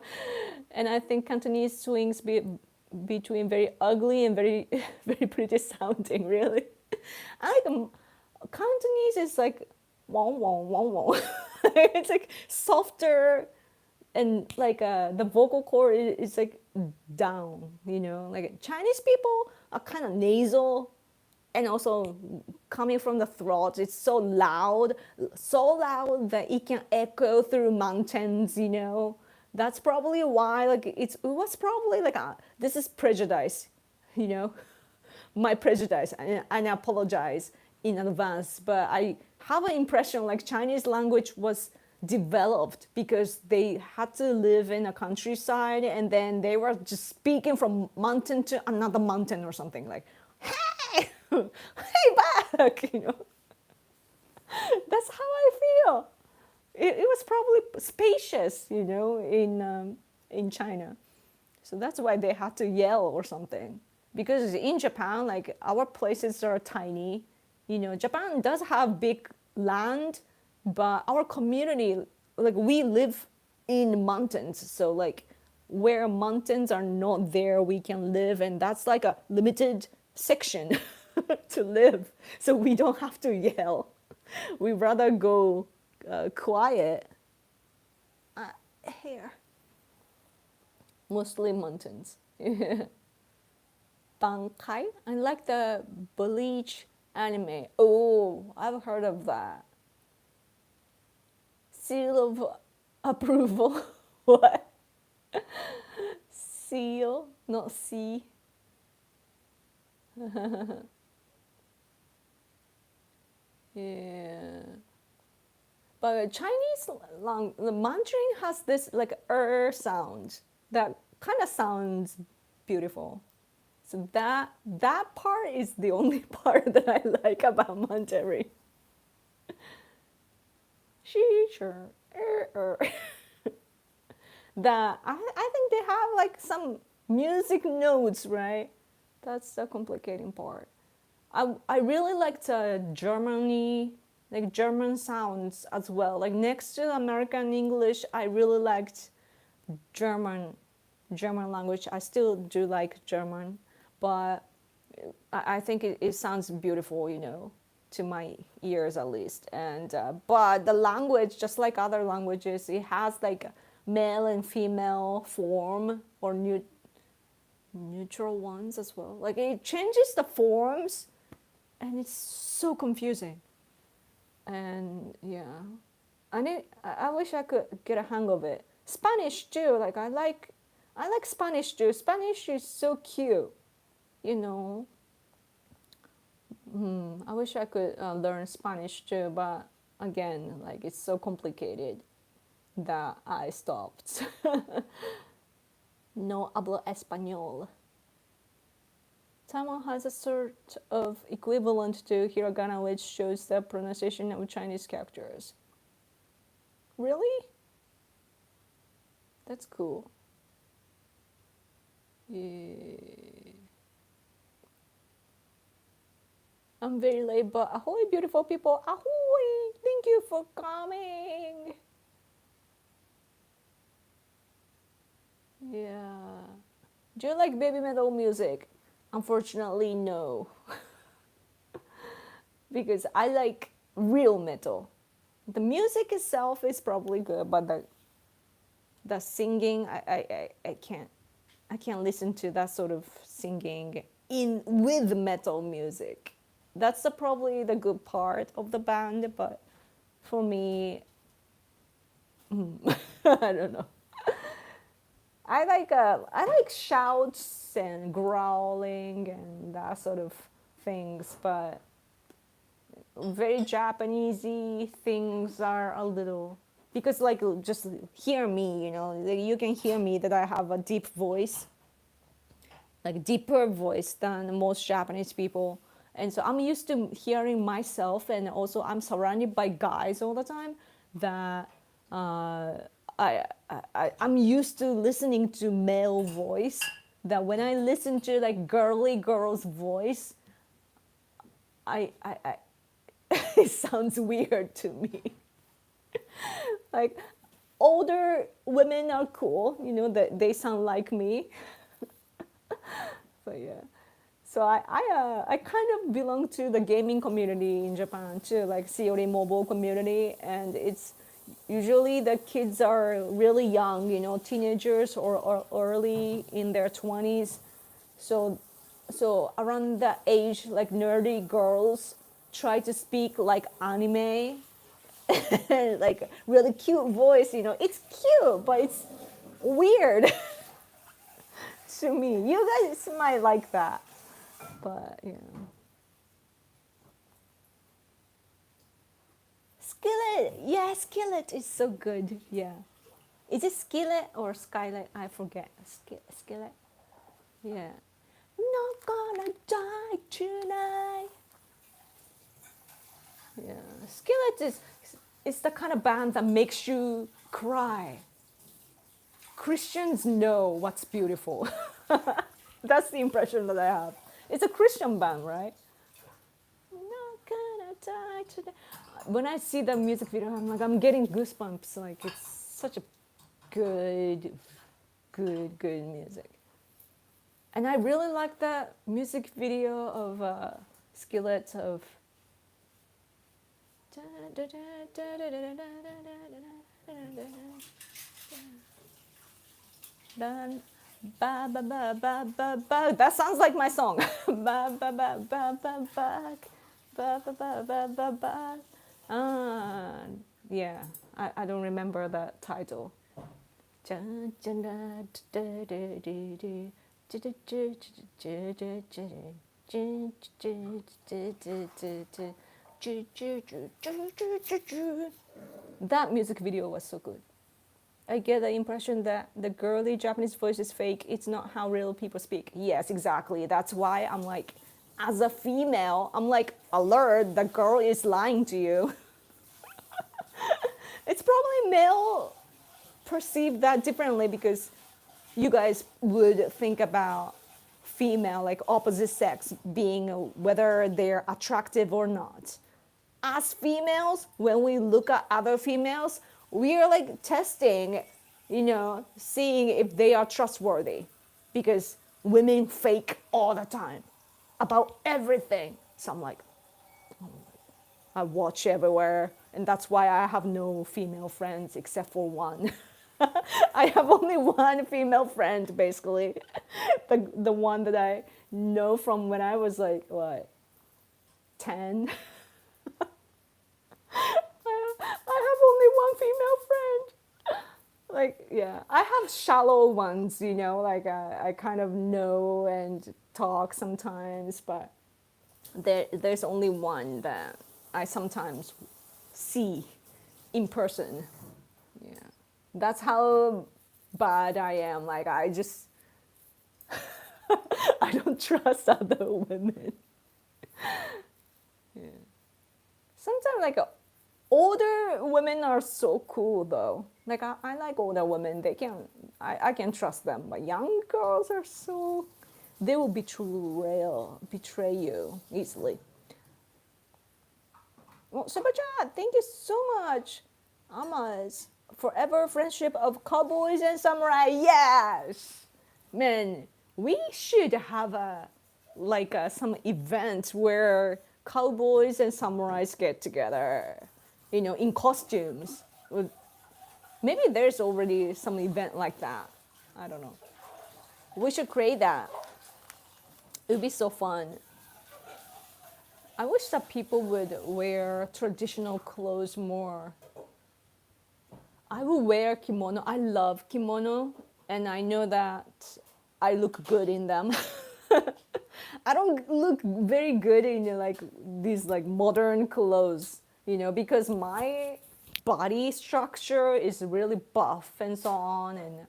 And I think Cantonese swings between very ugly and very, very pretty sounding, really. I like Cantonese is like, wong, wong, wong, wong. It's like softer, and like the vocal cord is like down, you know? Like Chinese people are kind of nasal, and also coming from the throat, it's so loud that it can echo through mountains, you know. That's probably why, like, it was probably like this is prejudice, you know, my prejudice, and I apologize in advance, but I have an impression like Chinese language was developed because they had to live in a countryside, and then they were just speaking from mountain to another mountain or something, like, hey, hey back, you know. That's how I feel. It was probably spacious, you know, in China. So that's why they had to yell or something. Because in Japan, like, our places are tiny. You know, Japan does have big land, but our community, like, we live in mountains. So like where mountains are not there, we can live, and that's like a limited section to live. So we don't have to yell. We rather go quiet. Here. Mostly mountains. Bankai? I like the Bleach anime. Oh, I've heard of that. Seal of approval. What? Seal, not C. Yeah. But Chinese the Mandarin has this like sound that kind of sounds beautiful. So that part is the only part that I like about Mandarin. She sure. That I think they have like some music notes, right? That's the complicating part. I really liked Germany, like German sounds as well. Like next to American English, I really liked German, German language. I still do like German, but I think it sounds beautiful, to my ears at least. And but the language, just like other languages, it has like male and female form or neutral ones as well. Like it changes the forms, and it's so confusing. And yeah, I wish I could get a hang of it. Spanish too. Like I like Spanish too. Spanish is so cute, you know. I wish I could learn Spanish too, but again, like it's so complicated that I stopped. No hablo español. Taiwan has a sort of equivalent to hiragana, which shows the pronunciation of Chinese characters. Really? That's cool. Yeah. I'm very late, but ahoy, beautiful people. Ahoy! Thank you for coming. Yeah. Do you like baby metal music? Unfortunately, no. Because I like real metal. The music itself is probably good, but the singing, I can't listen to that sort of singing with metal music. That's probably the good part of the band, but for me, I don't know. I like shouts and growling and that sort of things, but very Japanesey things are a little, because like just hear me, like you can hear me that I have a deep voice, like deeper voice than most Japanese people. And so I'm used to hearing myself, and also I'm surrounded by guys all the time that I'm used to listening to male voice, that when I listen to like girly girl's voice, I it sounds weird to me. Like older women are cool, that they sound like me. So yeah. So I kind of belong to the gaming community in Japan too, like COD mobile community, and it's usually the kids are really young, teenagers or early in their 20s. So around that age, like nerdy girls try to speak like anime, like really cute voice. It's cute, but it's weird to me. You guys might like that, but Skillet, yeah, Skillet is so good. Yeah, is it Skillet or Skylet? I forget. Skillet. Yeah. Not gonna die tonight. Yeah, Skillet is the kind of band that makes you cry. Christians know what's beautiful. That's the impression that I have. It's a Christian band, right? Not gonna die today. When I see the music video, I'm getting goosebumps. Like it's such a good music. And I really like that music video of Skillet of. That sounds like my song. Yeah, I don't remember the title. That music video was so good. I get the impression that the girly Japanese voice is fake. It's not how real people speak. Yes, exactly. That's why I'm like, as a female, I'm like, alert, the girl is lying to you. It's probably male perceive that differently because you guys would think about female, like opposite sex, being whether they're attractive or not. As females, when we look at other females, we are like testing, seeing if they are trustworthy because women fake all the time about everything. So I'm like, I watch everywhere, and that's why I have no female friends except for one. I have only one female friend, basically. The one that I know from when I was like, what, 10? I have only one female friend. Like, yeah, I have shallow ones, like I kind of know and talk sometimes, but there's only one that I sometimes see in person. Yeah, that's how bad I am. Like, I just, I don't trust other women. Yeah. Sometimes, like, older women are so cool, though. Like, I like older women. I can trust them. But young girls are so, they will betray you easily. Well, Super thank you so much. Amas, forever friendship of cowboys and samurai. Yes, man, we should have some event where cowboys and samurais get together, in costumes. Maybe there's already some event like that. I don't know. We should create that. It would be so fun. I wish that people would wear traditional clothes more. I will wear kimono. I love kimono, and I know that I look good in them. I don't look very good in these modern clothes, because my body structure is really buff and so on, and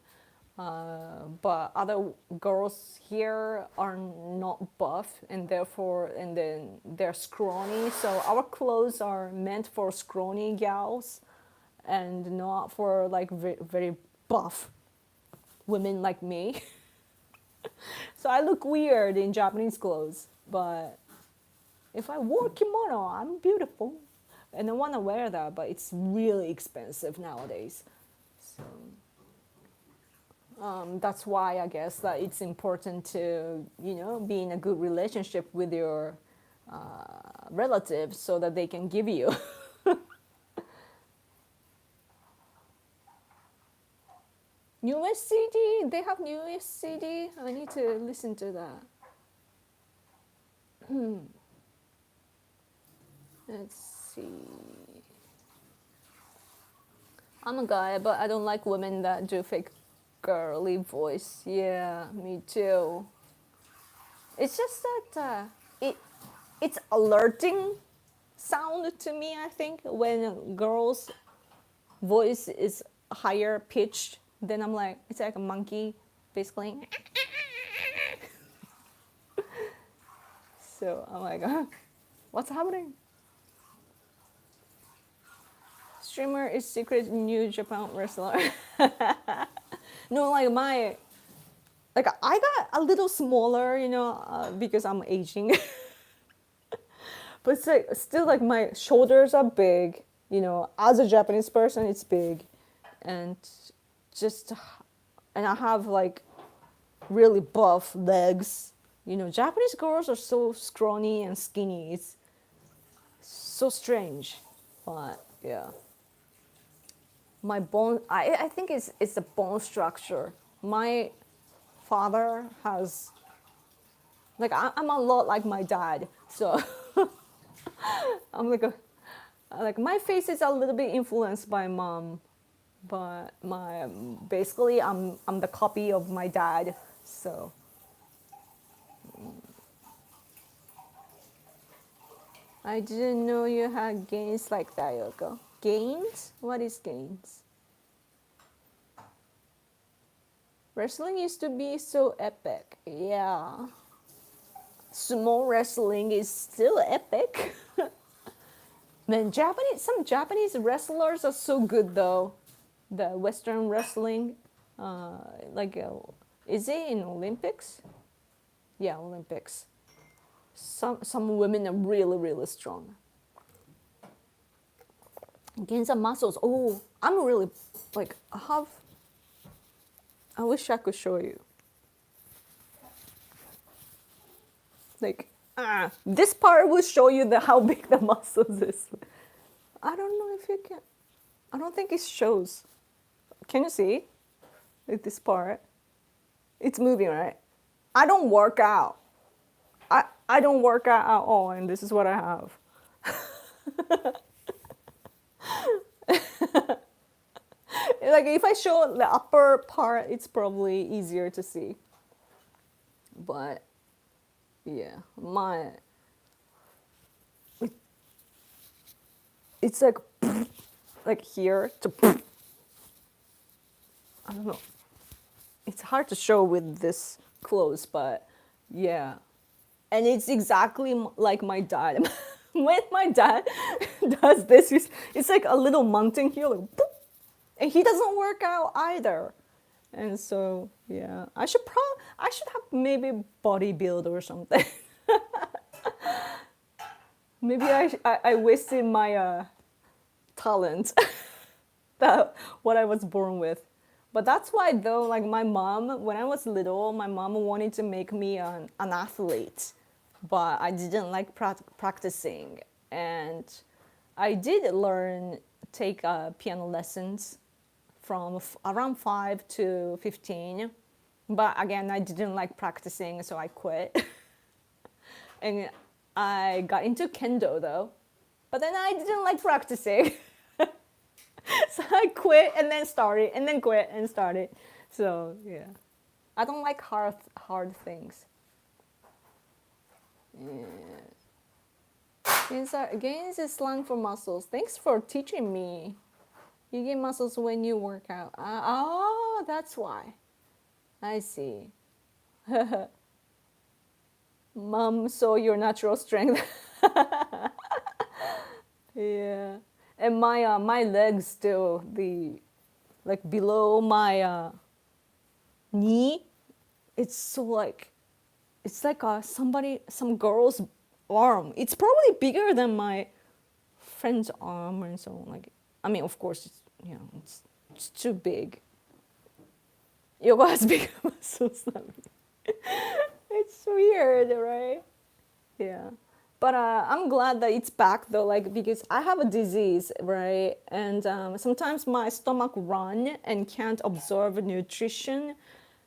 but other girls here are not buff, and then they're scrawny. So our clothes are meant for scrawny gals, and not for very buff women like me. So I look weird in Japanese clothes, but if I wore kimono, I'm beautiful, and I want to wear that, but it's really expensive nowadays. So. That's why I guess that it's important to, be in a good relationship with your relatives so that they can give you. Newest CD? They have newest CD? I need to listen to that. Let's see. I'm a guy, but I don't like women that do fake girly voice. Yeah, me too. It's just that it's alerting sound to me, I think, when a girl's voice is higher pitched. Then I'm like, it's like a monkey, basically. So I'm like, what's happening? Streamer is secret New Japan wrestler. No, I got a little smaller, because I'm aging. But it's still my shoulders are big, as a Japanese person, it's big. And I have really buff legs. Japanese girls are so scrawny and skinny. It's so strange. But yeah. My bone, I think it's the bone structure. My father has, I'm a lot like my dad, so I'm my face is a little bit influenced by mom, but basically I'm the copy of my dad, so. I didn't know you had gains like that, Yoko. Gains? What is gains? Wrestling used to be so epic. Yeah. Sumo wrestling is still epic. Man, some Japanese wrestlers are so good though. The Western wrestling, uh, like, is it in Olympics? Yeah, Olympics. Some women are really really strong. Gains of muscles. Oh, I'm really like I have. I wish I could show you. Like, this part will show you how big the muscles is. I don't know if you can. I don't think it shows. Can you see? Like this part. It's moving, right? I don't work out. I don't work out at all, and this is what I have. Like if I show the upper part, it's probably easier to see. But yeah, it's like here to. I don't know. It's hard to show with this close, but yeah. And it's exactly like my dad. When my dad does this, it's like a little mountain here, like, boop, and he doesn't work out either. And so yeah, I should have maybe bodybuild or something. Maybe I wasted my talent, that what I was born with. But that's why though, like my mom, when I was little, my mom wanted to make me an athlete, but I didn't like practicing. And I did take piano lessons from around 5 to 15. But again, I didn't like practicing, so I quit. And I got into kendo though, but then I didn't like practicing. So I quit and then started and then quit and started. So yeah, I don't like hard things. Yeah. Gains is slang for muscles. Thanks for teaching me. You get muscles when you work out. Oh, that's why. I see. Mom saw your natural strength. Yeah. And my legs still like below my knee, it's like some girl's arm. It's probably bigger than my friend's arm and so on. Like, I mean, of course, it's too big. Yoga has bigger muscles than me. It's weird, right? Yeah. But I'm glad that it's back though, like because I have a disease, right? And sometimes my stomach run and can't absorb nutrition.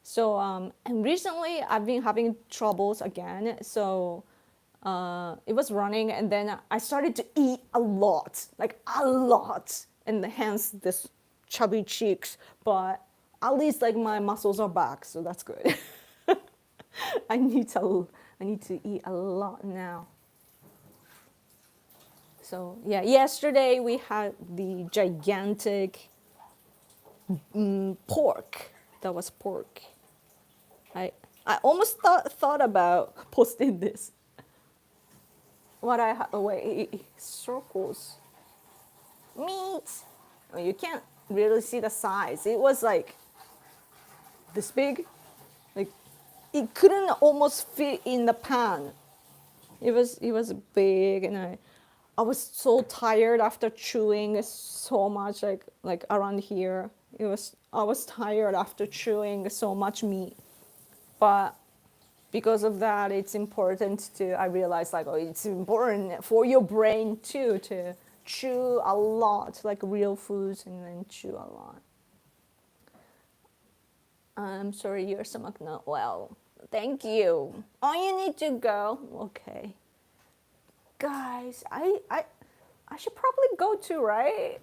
So and recently I've been having troubles again. So it was running, and then I started to eat a lot, and hence this chubby cheeks. But at least like my muscles are back, so that's good. I need to eat a lot now. So yeah, yesterday we had the gigantic pork. That was pork. I almost thought about posting this. Wait, circles. Meat. Well, you can't really see the size. It was like this big. Like it couldn't almost fit in the pan. It was big, and I was so tired after chewing so much, like around here. I was tired after chewing so much meat, but because of that, it's important to. I realized like, oh, it's important for your brain too to chew a lot, like real foods, and then chew a lot. I'm sorry, your stomach not well. Thank you. Oh, you need to go. Okay. Guys, I should probably go too, right?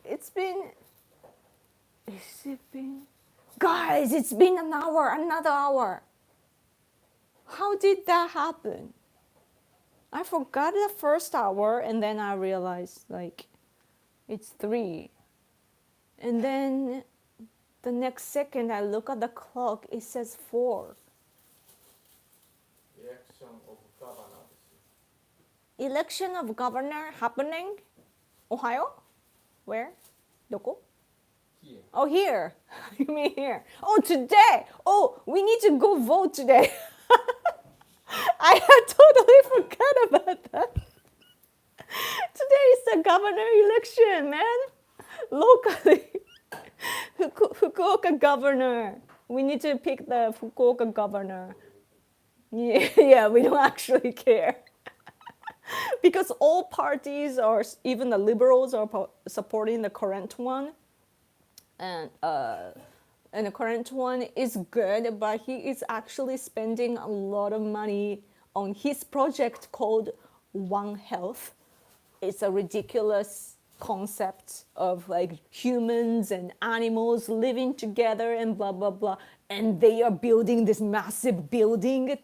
Guys, it's been another hour. How did that happen? I forgot the first hour, and then I realized like it's 3. And then the next second I look at the clock, it says 4. Election of governor happening? Ohio? Where? Doko? Here. Oh, here. You mean here? Oh, today. Oh, we need to go vote today. I had totally forgot about that. Today is the governor election, man. Locally. Fukuoka governor. We need to pick the Fukuoka governor. Yeah, we don't actually care. Because all parties are, even the liberals are supporting the current one. And the current one is good, but he is actually spending a lot of money on his project called One Health. It's a ridiculous concept of like humans and animals living together and blah blah blah, and they are building this massive building,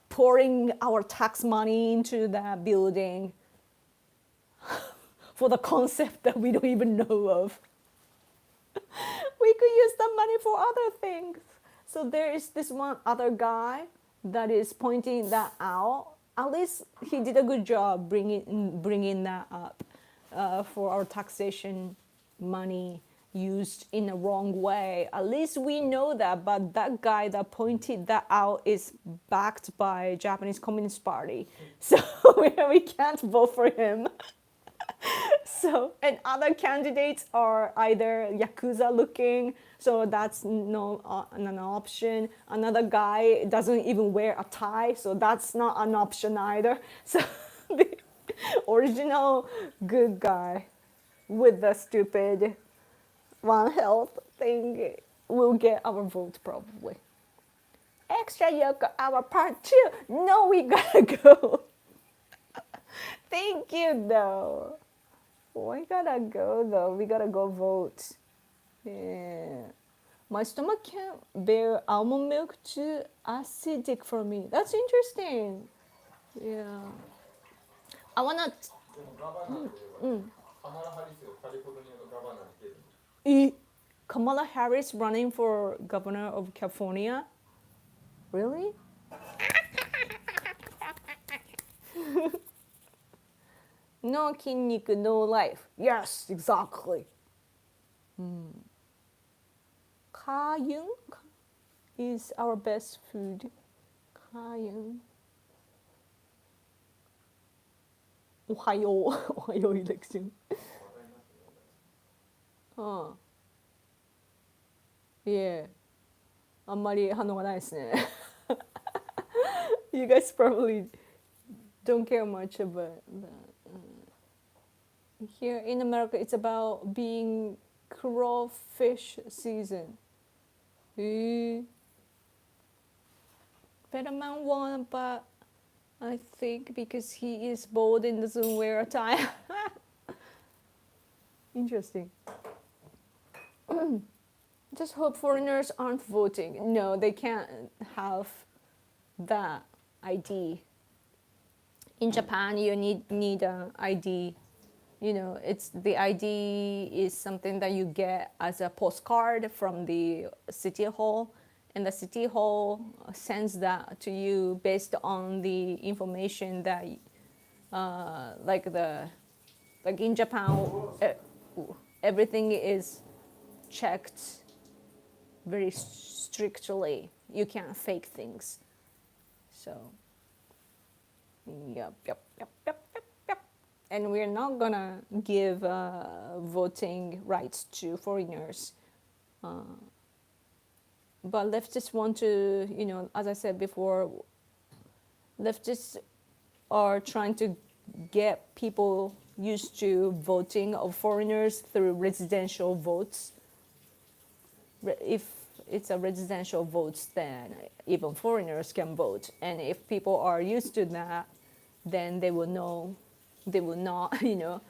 pouring our tax money into that building for the concept that we don't even know of. We could use the money for other things. So there is this one other guy that is pointing that out. At least he did a good job bringing that up for our taxation money used in the wrong way. At least we know that, but that guy that pointed that out is backed by Japanese Communist Party. So we can't vote for him. So, and other candidates are either Yakuza looking, so that's no an option. Another guy doesn't even wear a tie, so that's not an option either. So the original good guy with the stupid One Health thing will get our vote probably. Extra Yoko, our part 2. No, we gotta go. Thank you though. We gotta go though. We gotta go vote. Yeah. My stomach can't bear almond milk, too acidic for me. That's interesting. Yeah. I wanna. Kamala Harris running for governor of California? Really? No 筋肉, no life. Yes, exactly. Kayun is our best food. Kayun. Ohio. Ohio election. Yeah. あんまり反応がないですね。You guys probably don't care much about that. Here in America, it's about being crawfish season. Better man won, but I think because he is bold and doesn't wear a tie. Interesting. Just hope foreigners aren't voting. No, they can't have that ID. In Japan, you need an ID. You know, it's the ID is something that you get as a postcard from the city hall, and the city hall sends that to you based on the information that, like in Japan, everything is checked very strictly. You can't fake things. So, yep. And we're not gonna give voting rights to foreigners. But leftists want to, you know, as I said before, leftists are trying to get people used to voting of foreigners through residential votes. If it's a residential votes, then even foreigners can vote. And if people are used to that, then they will know. They will not, you know,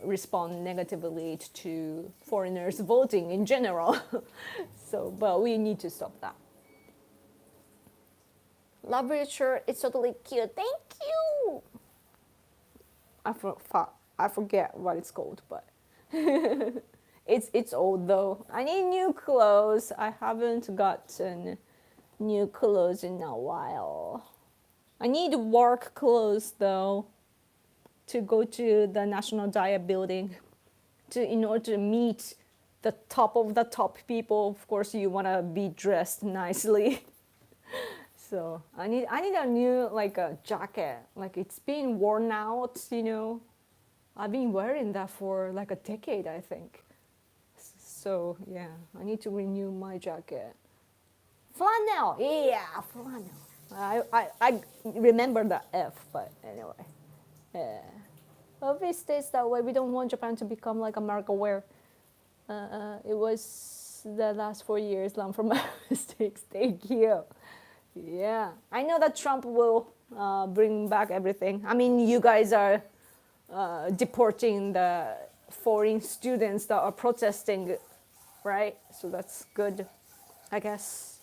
respond negatively to foreigners voting in general. So, but we need to stop that. Love your shirt. It's totally cute. Thank you. I forget what it's called, but it's old though. I need new clothes. I haven't gotten new clothes in a while. I need work clothes though to go to the National Diet building in order to meet the top of the top people. Of course, you want to be dressed nicely. So I need a new like a jacket. Like it's been worn out, you know. I've been wearing that for like a decade, I think. So yeah, I need to renew my jacket. Flannel, yeah, flannel. I remember the F, but anyway. Yeah. Hope it stays that way. We don't want Japan to become like America, where it was the last 4 years learn from my mistakes. Thank you. Yeah, I know that Trump will bring back everything. I mean, you guys are deporting the foreign students that are protesting, right? So that's good, I guess.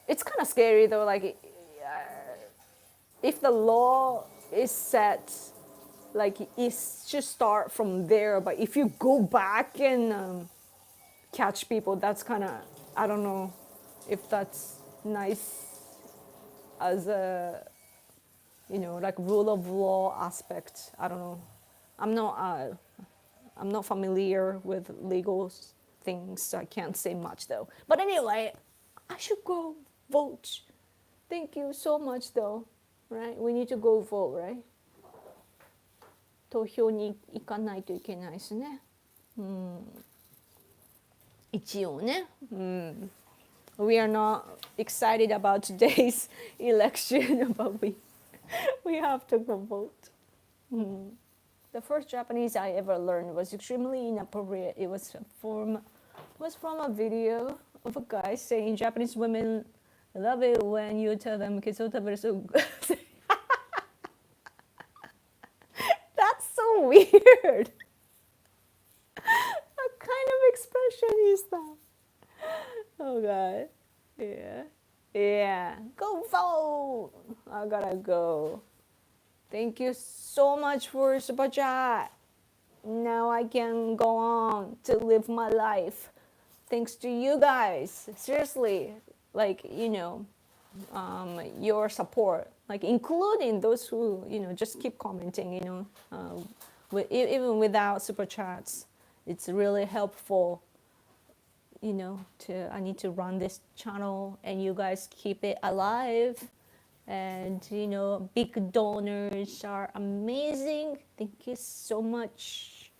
It's kind of scary though, like if the law is set, like it should start from there, but if you go back and catch people, that's kind of, I don't know if that's nice as a, you know, like rule of law aspect. I don't know. I'm not familiar with legal things, so I can't say much though. But anyway, I should go vote. Thank you so much though, right? We need to go vote, right? 投票に行かないといけないですね。一応ね。We are not excited about today's election, but we have to go vote. The first Japanese I ever learned was extremely inappropriate. It was from a video of a guy saying Japanese women love it when you tell them "Keso taberu so." That's so weird. What kind of expression is that? Oh god. Yeah. Go vote. I gotta go. Thank you so much for super chat. Now I can go on to live my life. Thanks to you guys. Seriously, like, you know, your support, like including those who, you know, just keep commenting, you know, even without super chats. It's really helpful, you know, I need to run this channel and you guys keep it alive. And, you know, big donors are amazing. Thank you so much.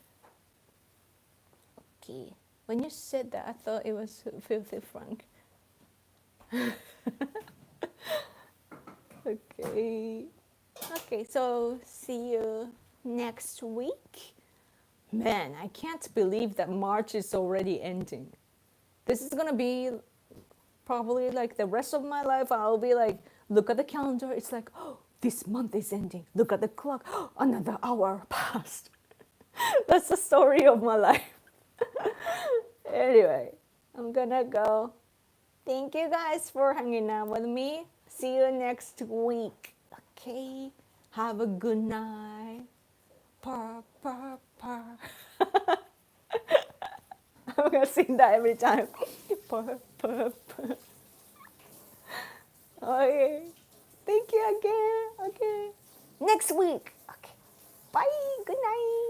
Okay. When you said that, I thought it was 50 franc. Okay. Okay, so see you next week. Man, I can't believe that March is already ending. This is gonna be probably like the rest of my life. I'll be like, look at the calendar. It's like, oh, this month is ending. Look at the clock. Oh, another hour passed. That's the story of my life. Anyway, I'm gonna go. Thank you guys for hanging out with me. See you next week. Okay. Have a good night. Purr, purr, purr. I'm gonna sing that every time. Purr, purr, purr. Okay. Thank you again. Okay. Next week. Okay. Bye. Good night.